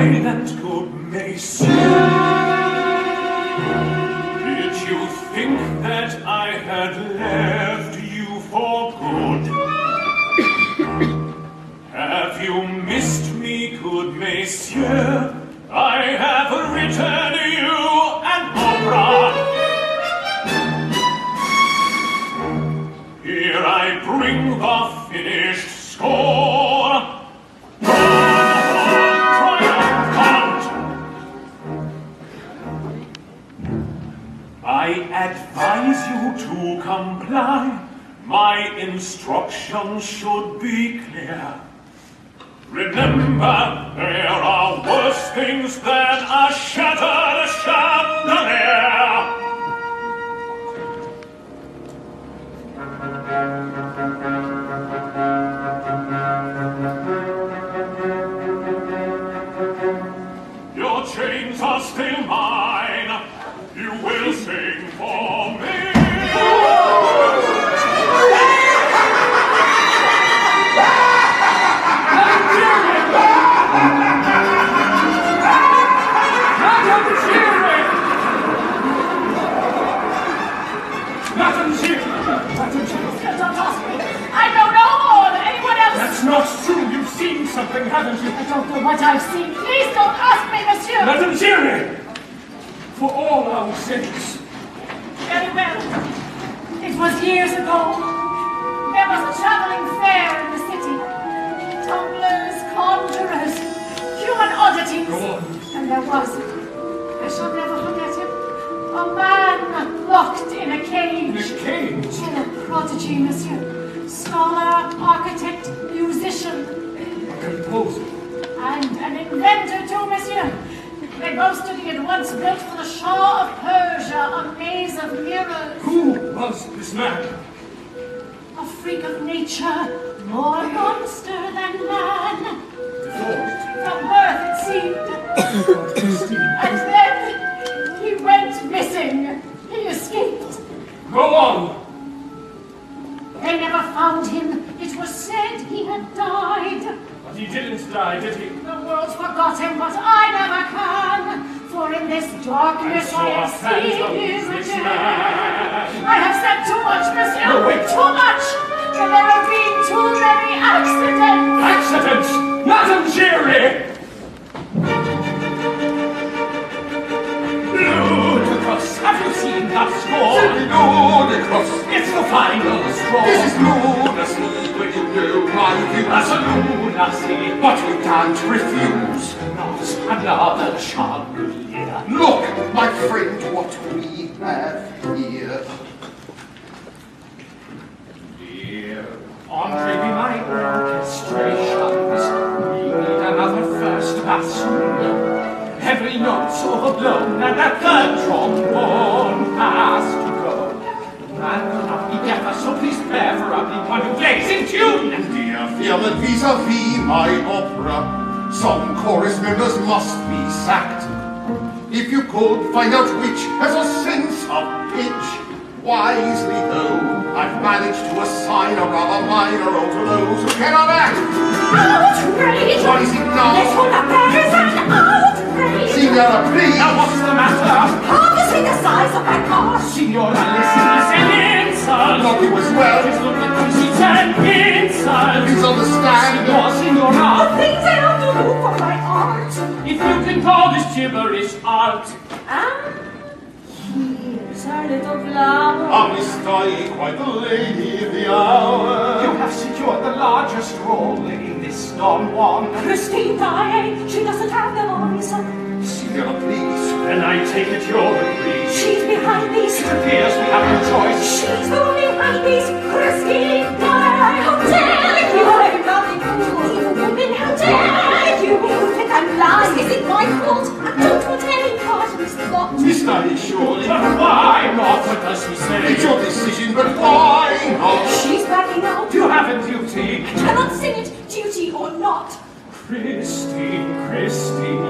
fine and good, messieurs. Did you think that I had left you for good? Have you missed me, good messieurs? I have written you an opera. Here I bring the finished score. Triumphant. I advise you to comply. My instructions should be clear. Remember, there are worse things than a shattered chandelier. Your chains are still mine. You will sing for me. That's not true. You've seen something, haven't you? I don't know what I've seen. Please don't ask me, monsieur. Madame Giry! For all our sakes. Very well. It was years ago. There was a traveling fair in the city. Tumblers, conjurers, human oddities. Go on. And there was, I shall never forget him, a man locked in a cage. In a cage? A prodigy, monsieur. Scholar, architect, musician. Composer. And an inventor too, monsieur. They boasted he had once built for the Shah of Persia a maze of mirrors. Who was this man? A freak of nature, more monster than man. From birth, it seemed. And then he went missing. He escaped. Go on. They never found him. It was said he had died. But he didn't die, did he? The world's forgot him, but I never can. For in this darkness I have seen him again. I have said too much, monsieur. No, wait. Too much. And there have been too many accidents. Accidents! Madame Giry! Ludicrous! Have you seen that score? Ludicrous! It's the final straw. This is lunacy when you know my views. That's a lunacy. But we can't refuse. Not another chandelier. Look, my friend, what we have here. Dear Andre, be my orchestrations. We need another first bassoon. Every note's overblown, and that third trombone has to go. Man cannot be deaf, so please preferably one who plays in tune. And dear Fiamma, vis-a-vis my opera, some chorus members must be sacked. If you could find out which has a sense of pitch, wisely though, I've managed to assign a rather minor role to those who cannot act. Outrage! What is it now? This whole affair is an outrage! Signora, please! Now what's the matter? Obviously the size of that car! Signora, listen, it's an insult. Not you as well. Just look at this, it's an insult. Please understand. Signora. Things I have to do for my art! If you can call this gibberish art. Here's our little flower. Ah, Miss Di, quite the lady of the hour. You have secured the largest role in this Don Juan. Christine Daae, she doesn't have the voice. Signora, please. Then I take it you're agreed. She's behind these. It appears we have no choice. She's the one behind these. Christine Daae, how dare you! I'm nothing fool. You woman, how dare you! You think I'm lying? Is it my fault? I don't want any part of this plot. Miss Di, surely. But why not? What does she say? It's your decision, but why not? She's backing out. You have a duty. Cannot sing it, duty or not. Christine,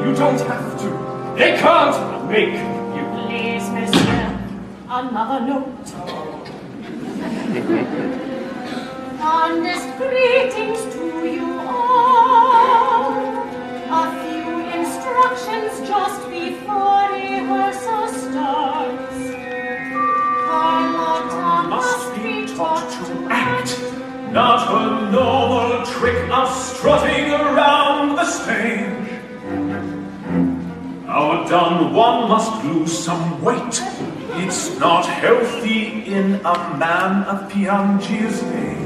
you don't have to. They can't make you. Please, monsieur, another note. Fondest greetings to you all. A few instructions. instructions just before rehearsal starts. Carlotta must be taught to act, not a normal trick of strutting around the stage. Now Don Juan must lose some weight. It's not healthy in a man of Piangi's age.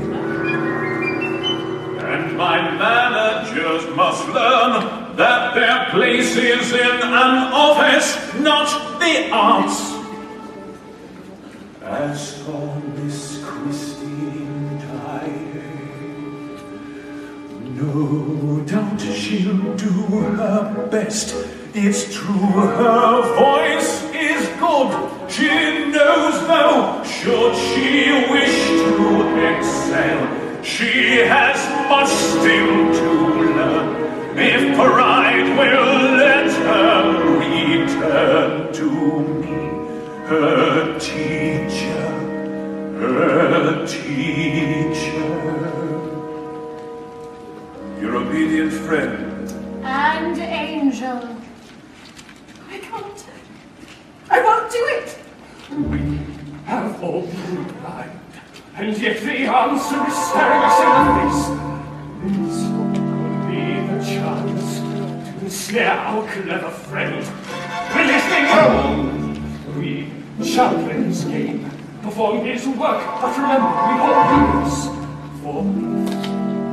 And my managers must learn that their place is in an office, not the arts. As for Miss Christine Daae, no doubt she'll do her best. It's true, her voice is good. She knows, though, should she wish to excel, she has much still to learn. If pride will let her return to me, her teacher, her teacher. Your obedient friend. And angel. I can't. I won't do it. We have all been blind, and yet the answer is staring us in the face. This could be the chance to ensnare our clever friend. We're listening. We shall play his game, perform his work, but remember, we all lose. For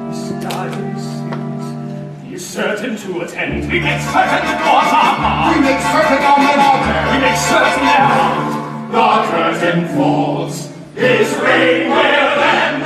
this dying sins, he is certain to attend. We make certain the doors are barred. We make certain our men are there. We make certain they're armed. The curtain falls. His reign will end.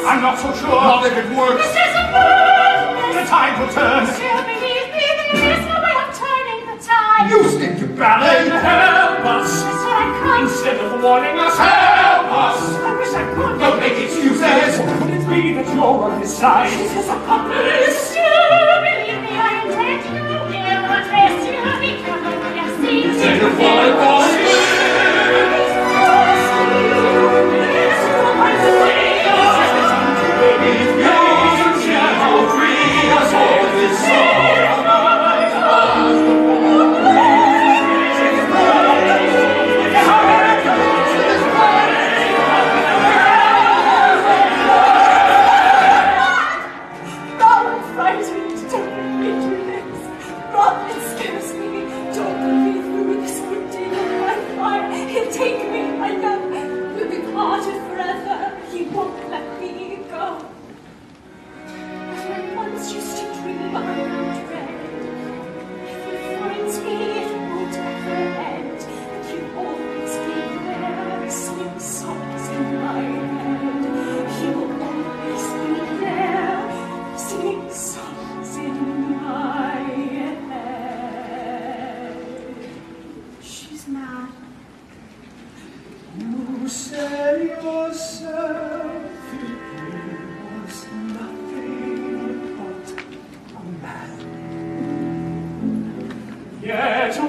I'm not so sure. Not if it works. This is a madness. The tide will turn. Still believe me, there is no way of turning the tide. You stick to ballet. Then help us. I said I can't. Instead of warning us, help us. I wish I could. Don't make excuses. Could it be that you're on his side? This is a complete. Still believe me, I intend you. Hear what they still become of their seats. Instead of falling for it.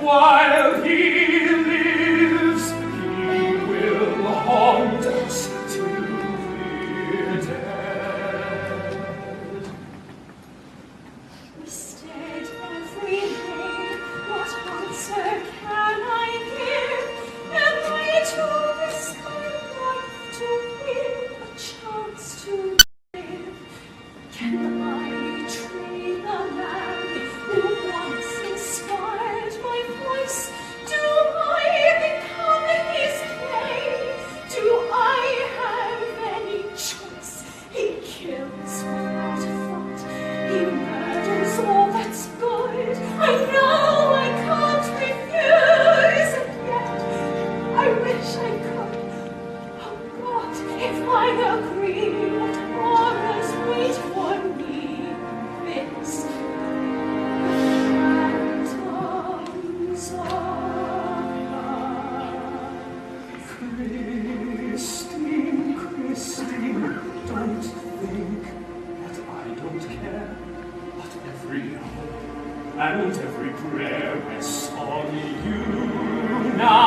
While he lives, he will haunt us till we're dead. Instead, every day, what answer can I give? Am I to risk my life to win a chance to live? Can I train a man who once inspired my voice? Do I become his clay? Do I have any choice? He kills without thought. He murders all that's good. I know I can't refuse, and yet I wish I could. Oh God, if I agree, what horrors wait for me? This phantoms of love. Christine, Christine, don't think that I don't care. But every hope and every prayer rests on you now.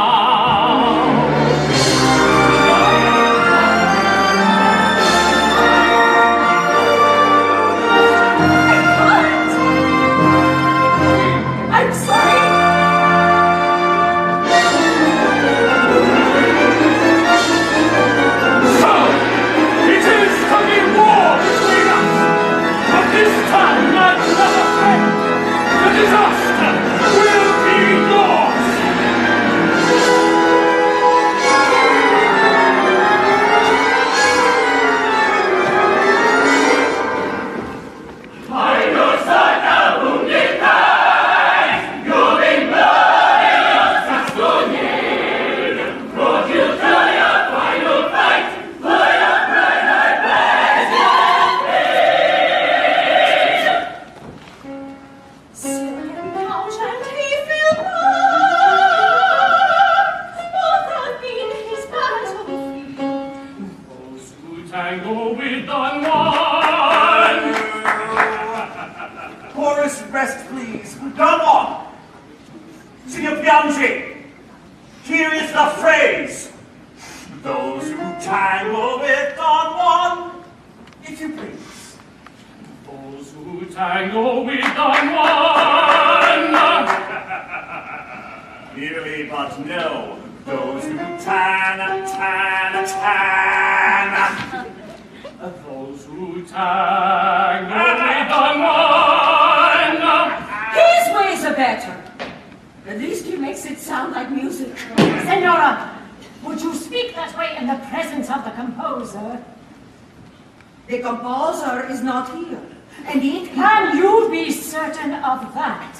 Don Juan, Signor Piangi, here is the phrase. Those who tangle with Don Juan, if you please. Those who tangle with Don Juan. Merely but no, those who tan. Those who tangle with Don Juan. His ways are better. At least he makes it sound like music. Senora, would you speak that way in the presence of the composer? The composer is not here. Indeed, Can you be certain of that,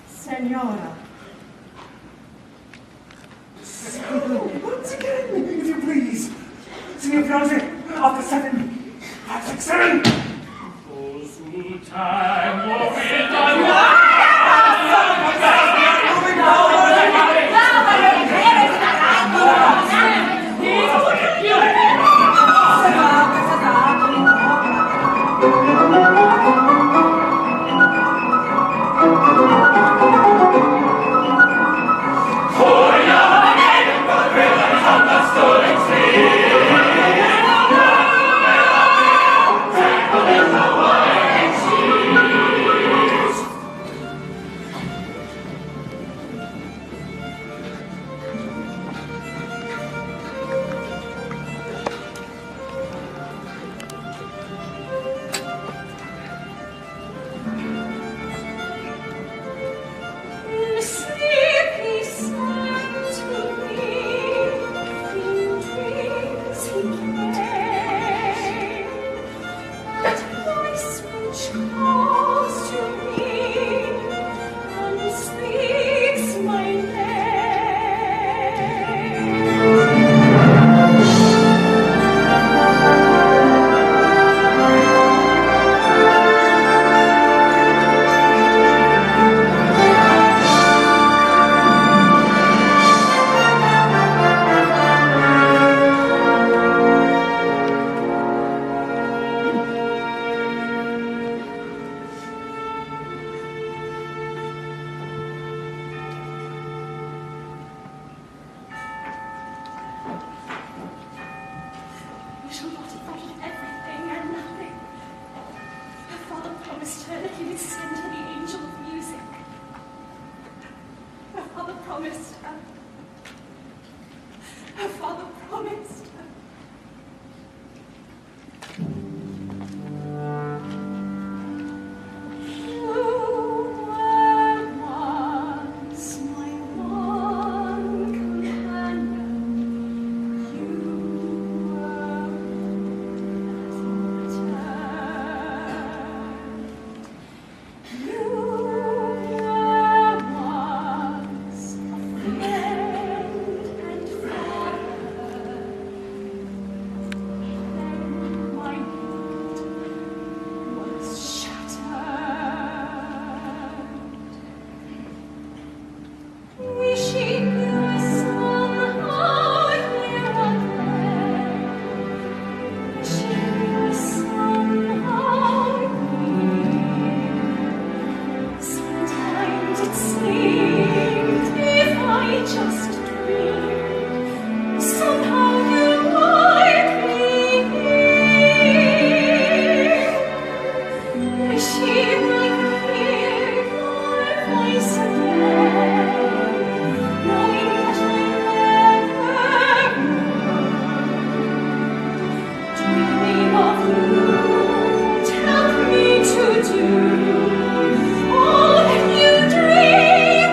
Senora? Once again, if you please. Signor Piangi, after 7, 5, 6, 7. Those who tangle with Don Juan. All that you dream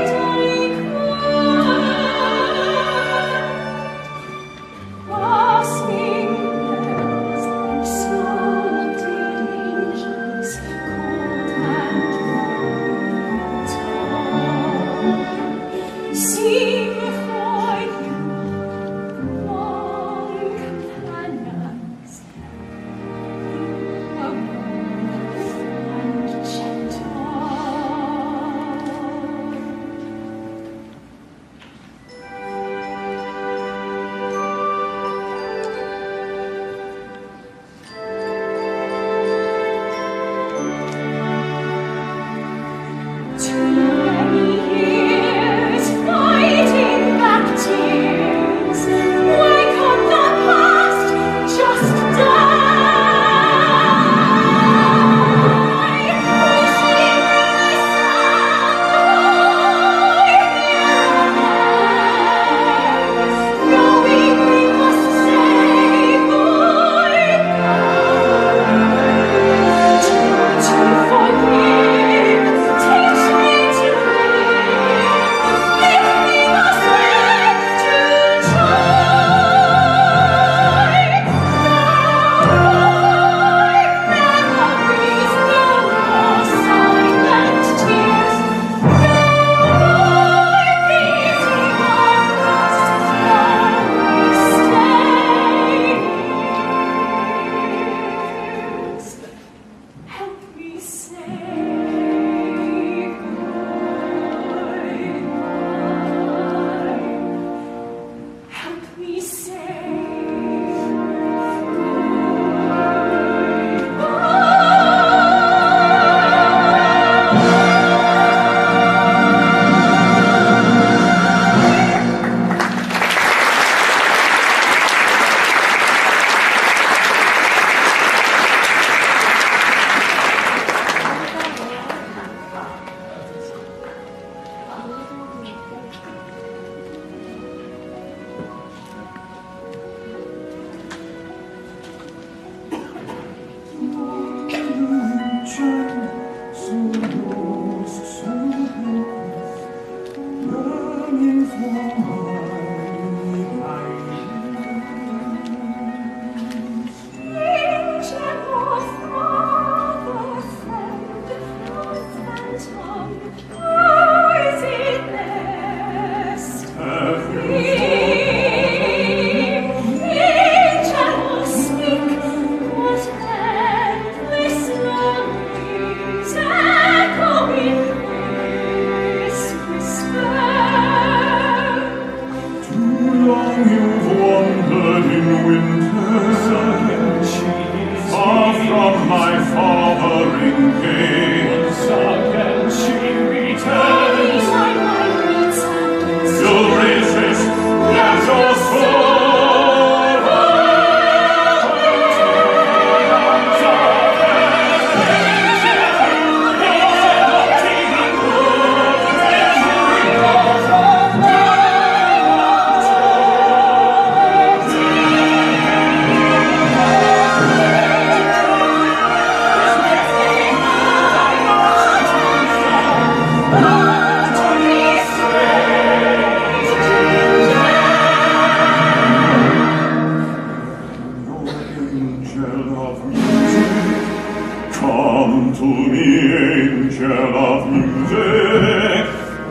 Come to me, angel of music.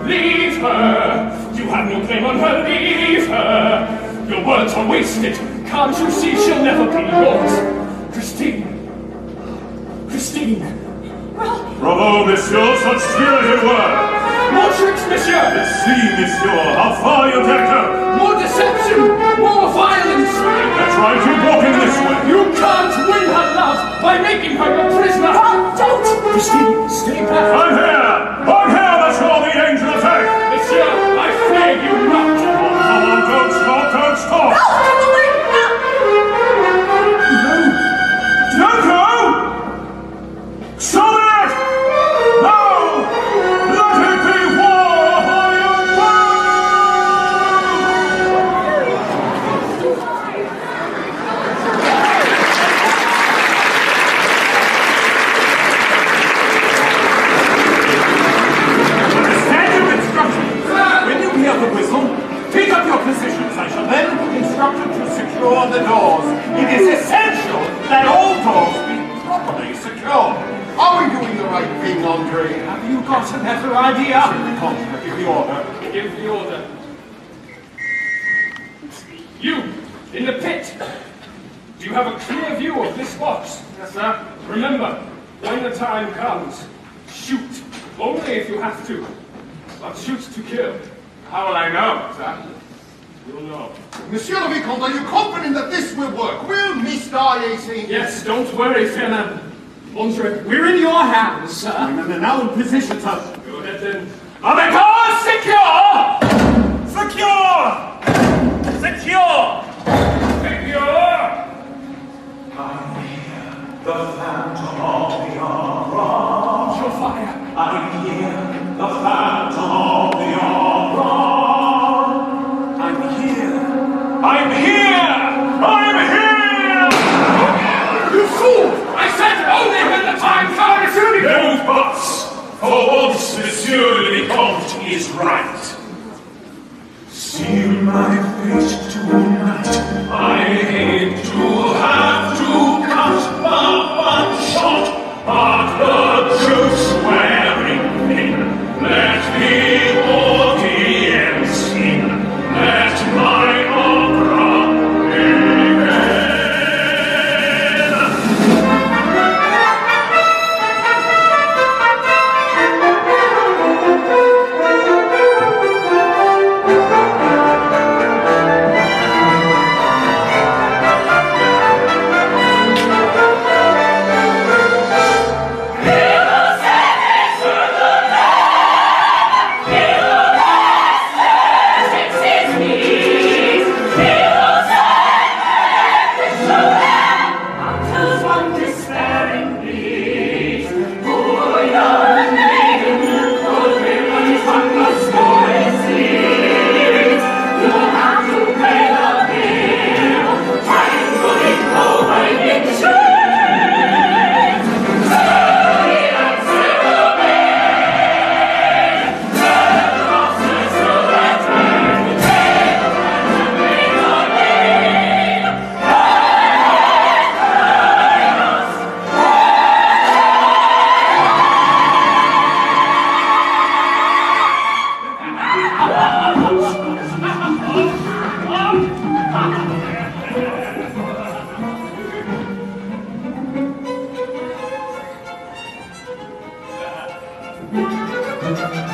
Leave her! You have no claim on her, leave her! Your words are wasted. Can't you see she'll never be yours? Christine! Christine! Bravo, monsieur, such spirited words! More tricks, monsieur! Let's see, monsieur, how far you take her! More deception! More violence! That's right, you walk in this way! You can't win her love by making her your prisoner! Oh, don't! Christine, stay back! I'm here! I'm here, that's all the angel attack! Monsieur, I beg you not to! Come on, don't stop, don't stop! Oh, come away! Don't go! Stop it! No! Let it be war or you Understand your instructions. When you hear the whistle, take up your positions. I shall then instruct you to secure the doors. It is essential that all doors be properly secured. Are we doing the right thing, Andre? Have you got a better idea? The constable, give the order. Give the order. You, in the pit. Do you have a clear view of this box? Yes, sir. Remember, when the time comes, shoot. Only if you have to. But shoot to kill. How will I know, sir? You'll know. Monsieur le Vicomte, are you confident that this will work? Will Miss Darcy? Yes, don't worry, Fernand. Andre, we're in your hands, sir. And now in position, sir. Go ahead then. Are the doors secure? Secure! Secure! Secure! I hear the phantom of the opera. Hold your fire. I hear the phantom of the opera. I'm here. I'm here. I'm here. You fool! I said only when the time comes! No buts! For once, Monsieur le Vicomte is right. Seal my fate tonight. I hate to have to cut but one shot, but the truth's wearing thin. Let me audience sing. Let my opera begin.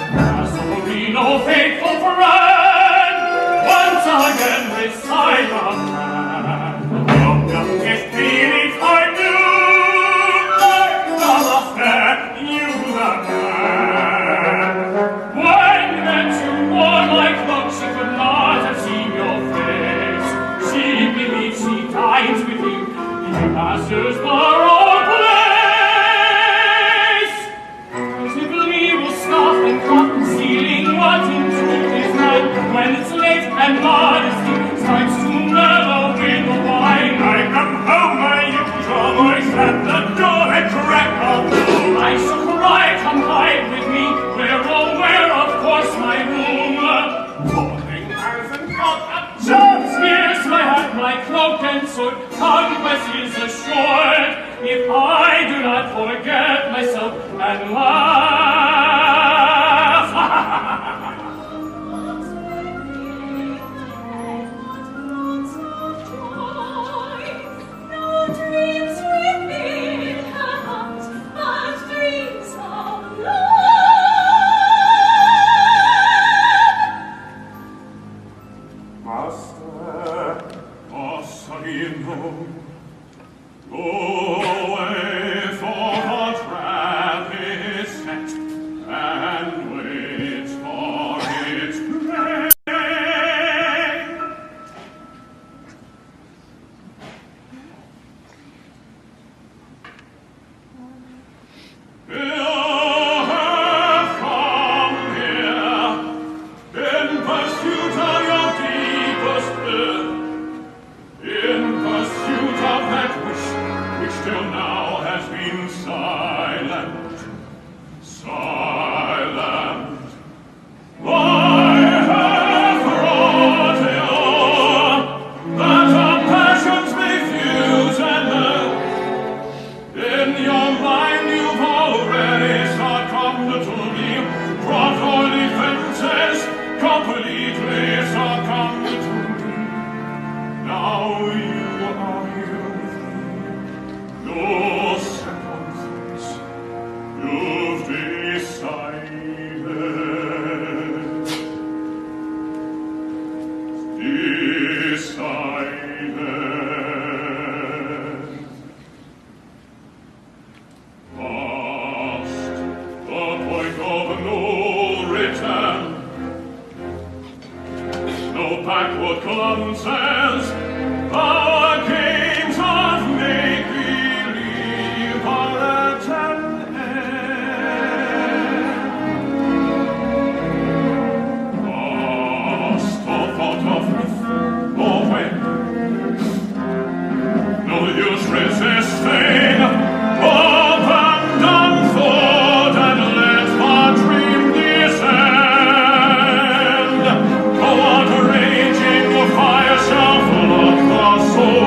Assolino, faithful friend, once again recite a prayer. From the spirit I knew, like the affair, you the man. When met you wore my cloak, she could not have seen your face. She believes she dines with you in the pastor's bar or place. Tiffany will scoff and cough, concealing what in truth is not. When it's late and modesty strikes to never win the wine, I come home my usual voice at the door and crack a boom. I shall cry, come hide with me, where all backward glances, our games of make-believe are at an end. Past the thought of if or when, no use resisting, abandon thought and let the dream descend. Go on raging, the fire shall flood the soul.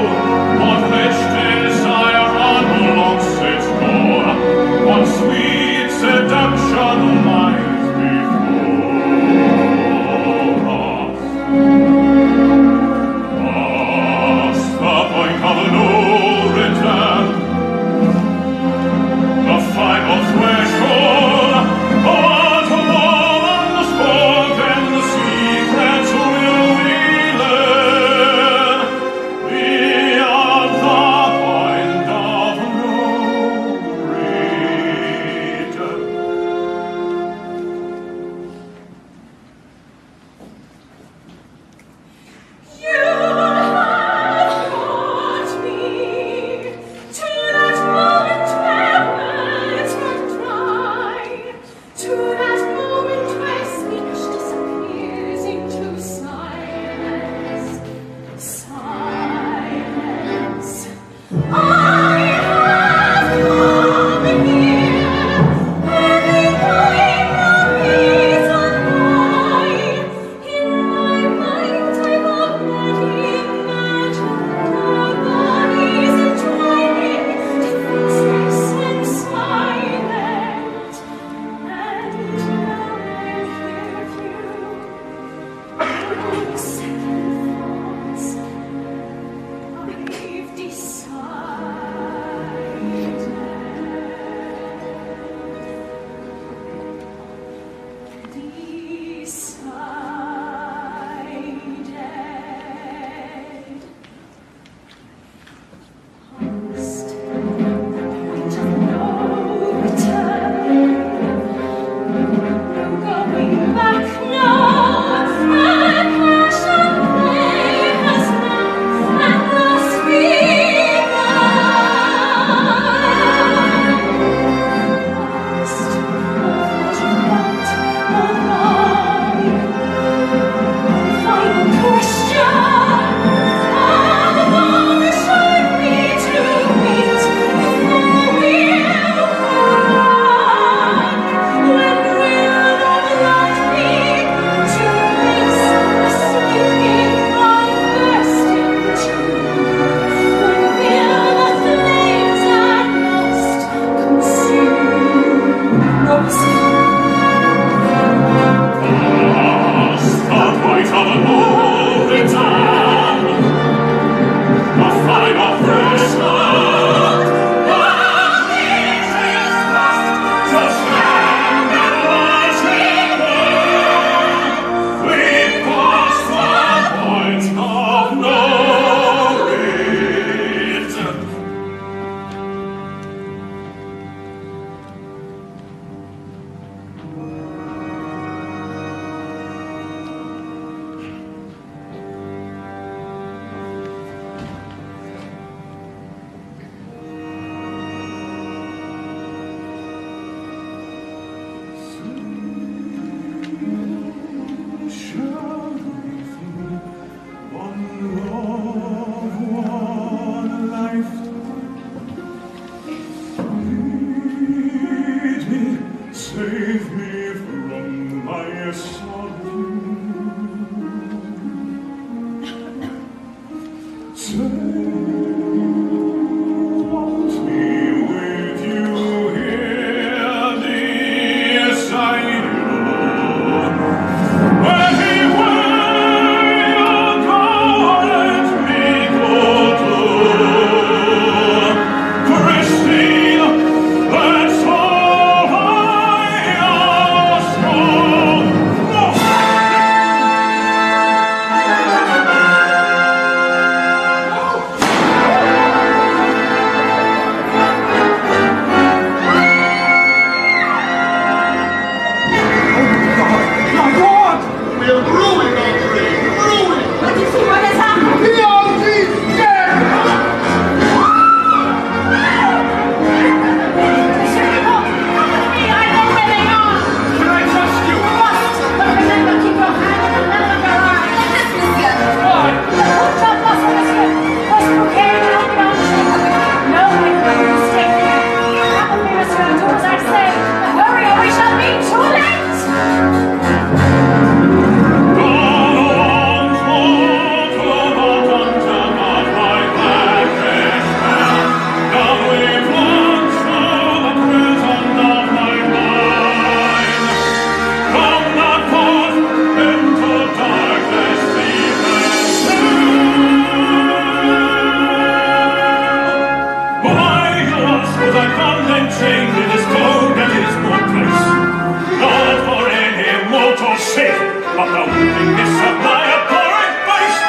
sake, but the willingness of my abhorrent face.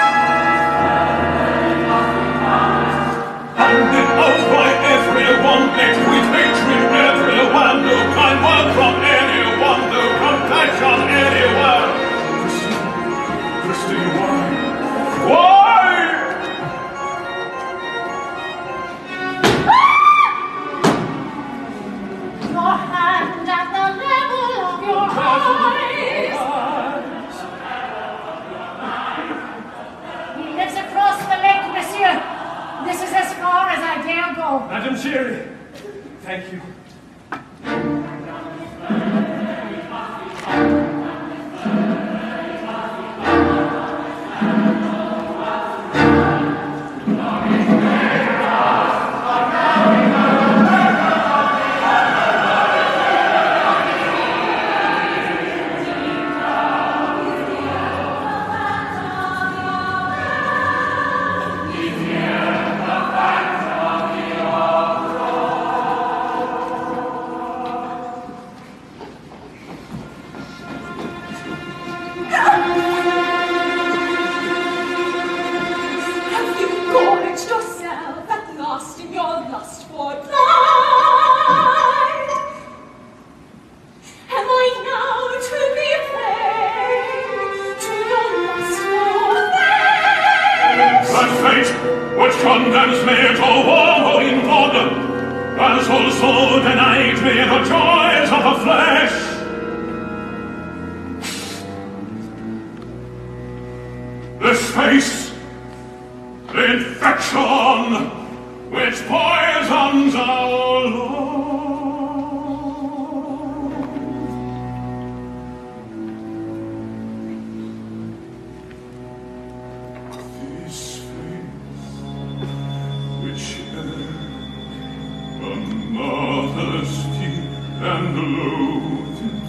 Handed out by everyone, met with hatred everyone, no kind word from anyone, no compassion anywhere. Christine, why? Why? Your hand at the level of your eyes. He lives across the lake, monsieur. This is as far as I dare go. Madame Giry, thank you. Have you gorged yourself at last in your lust for life? Am I now to be prey to your lust for That fate which condemns me to wallow in blood has also denied me the joys of the flesh. This face, the infection which poisons our love. This face, which a mother's teeth and loathing,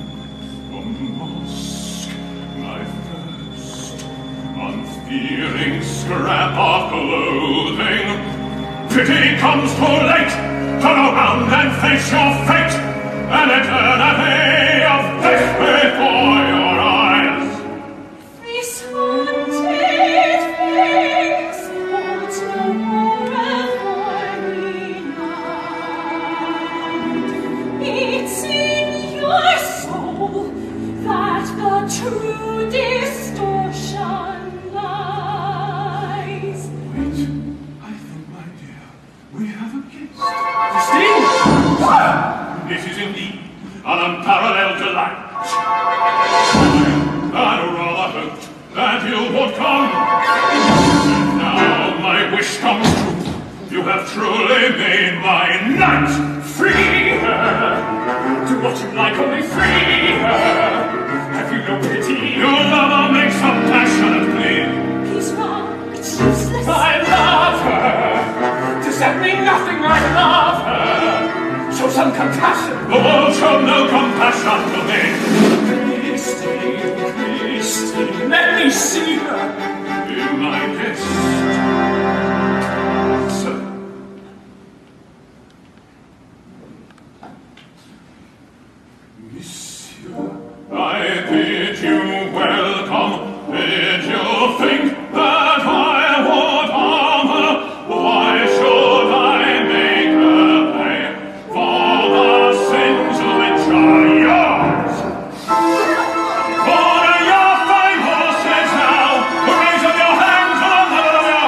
a mask, my thirst, unfeeling scrap of clothing. Pity comes too late. Turn around and face your fate. An eternity of death before your eyes. this haunted face holds no horror for me now. It's in your soul that the true distortion lies. Wait, I think, my dear, we have a guest. Christine! This is indeed an unparalleled delight. I'd rather hoped that you would come. Now my wish comes true. You have truly made my night. Free her! Do what you like, only free her! Have you no pity? Your lover makes a passionate plea. He's wrong, it's useless. I love her! Does that mean nothing? I love her! Show some compassion! The world showed no compassion to me. Christine, Christine, let me see her! Be my guest. Sir. Monsieur, I bid you welcome. Did you think that I would harm her? Why should I make her pay for the sins which are yours? Order your fine horses now. Raise up your hands on the mother of your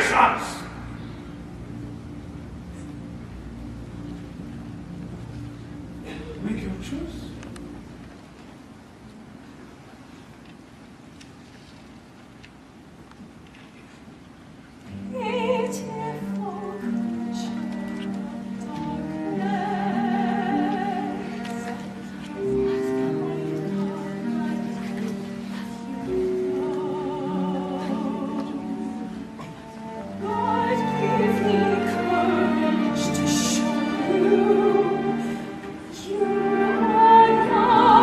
Patience! Make your choice. Beautiful God give me courage to show you are not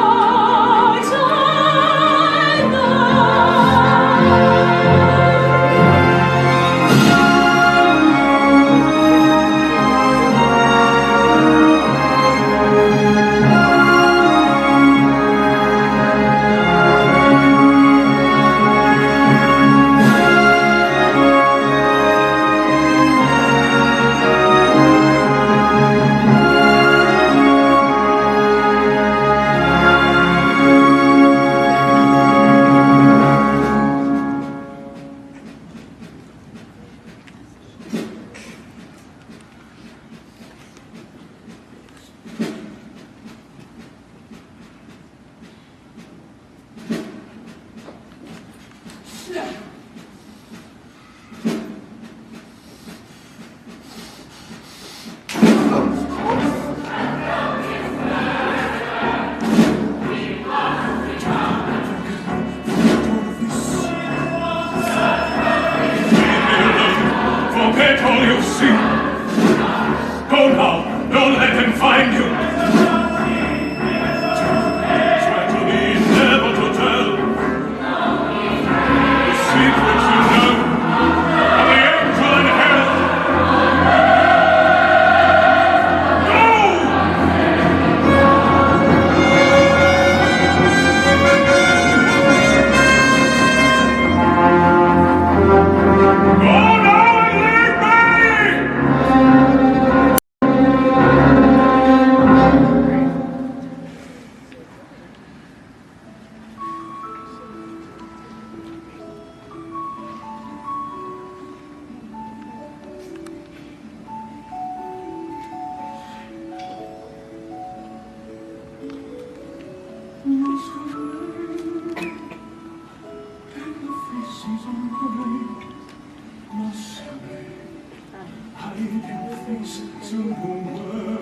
Forget all you've seen. Go now. Don't let him find you. Swear to me never to tell the secrets you know of the angel in hell. Hiding face to the world.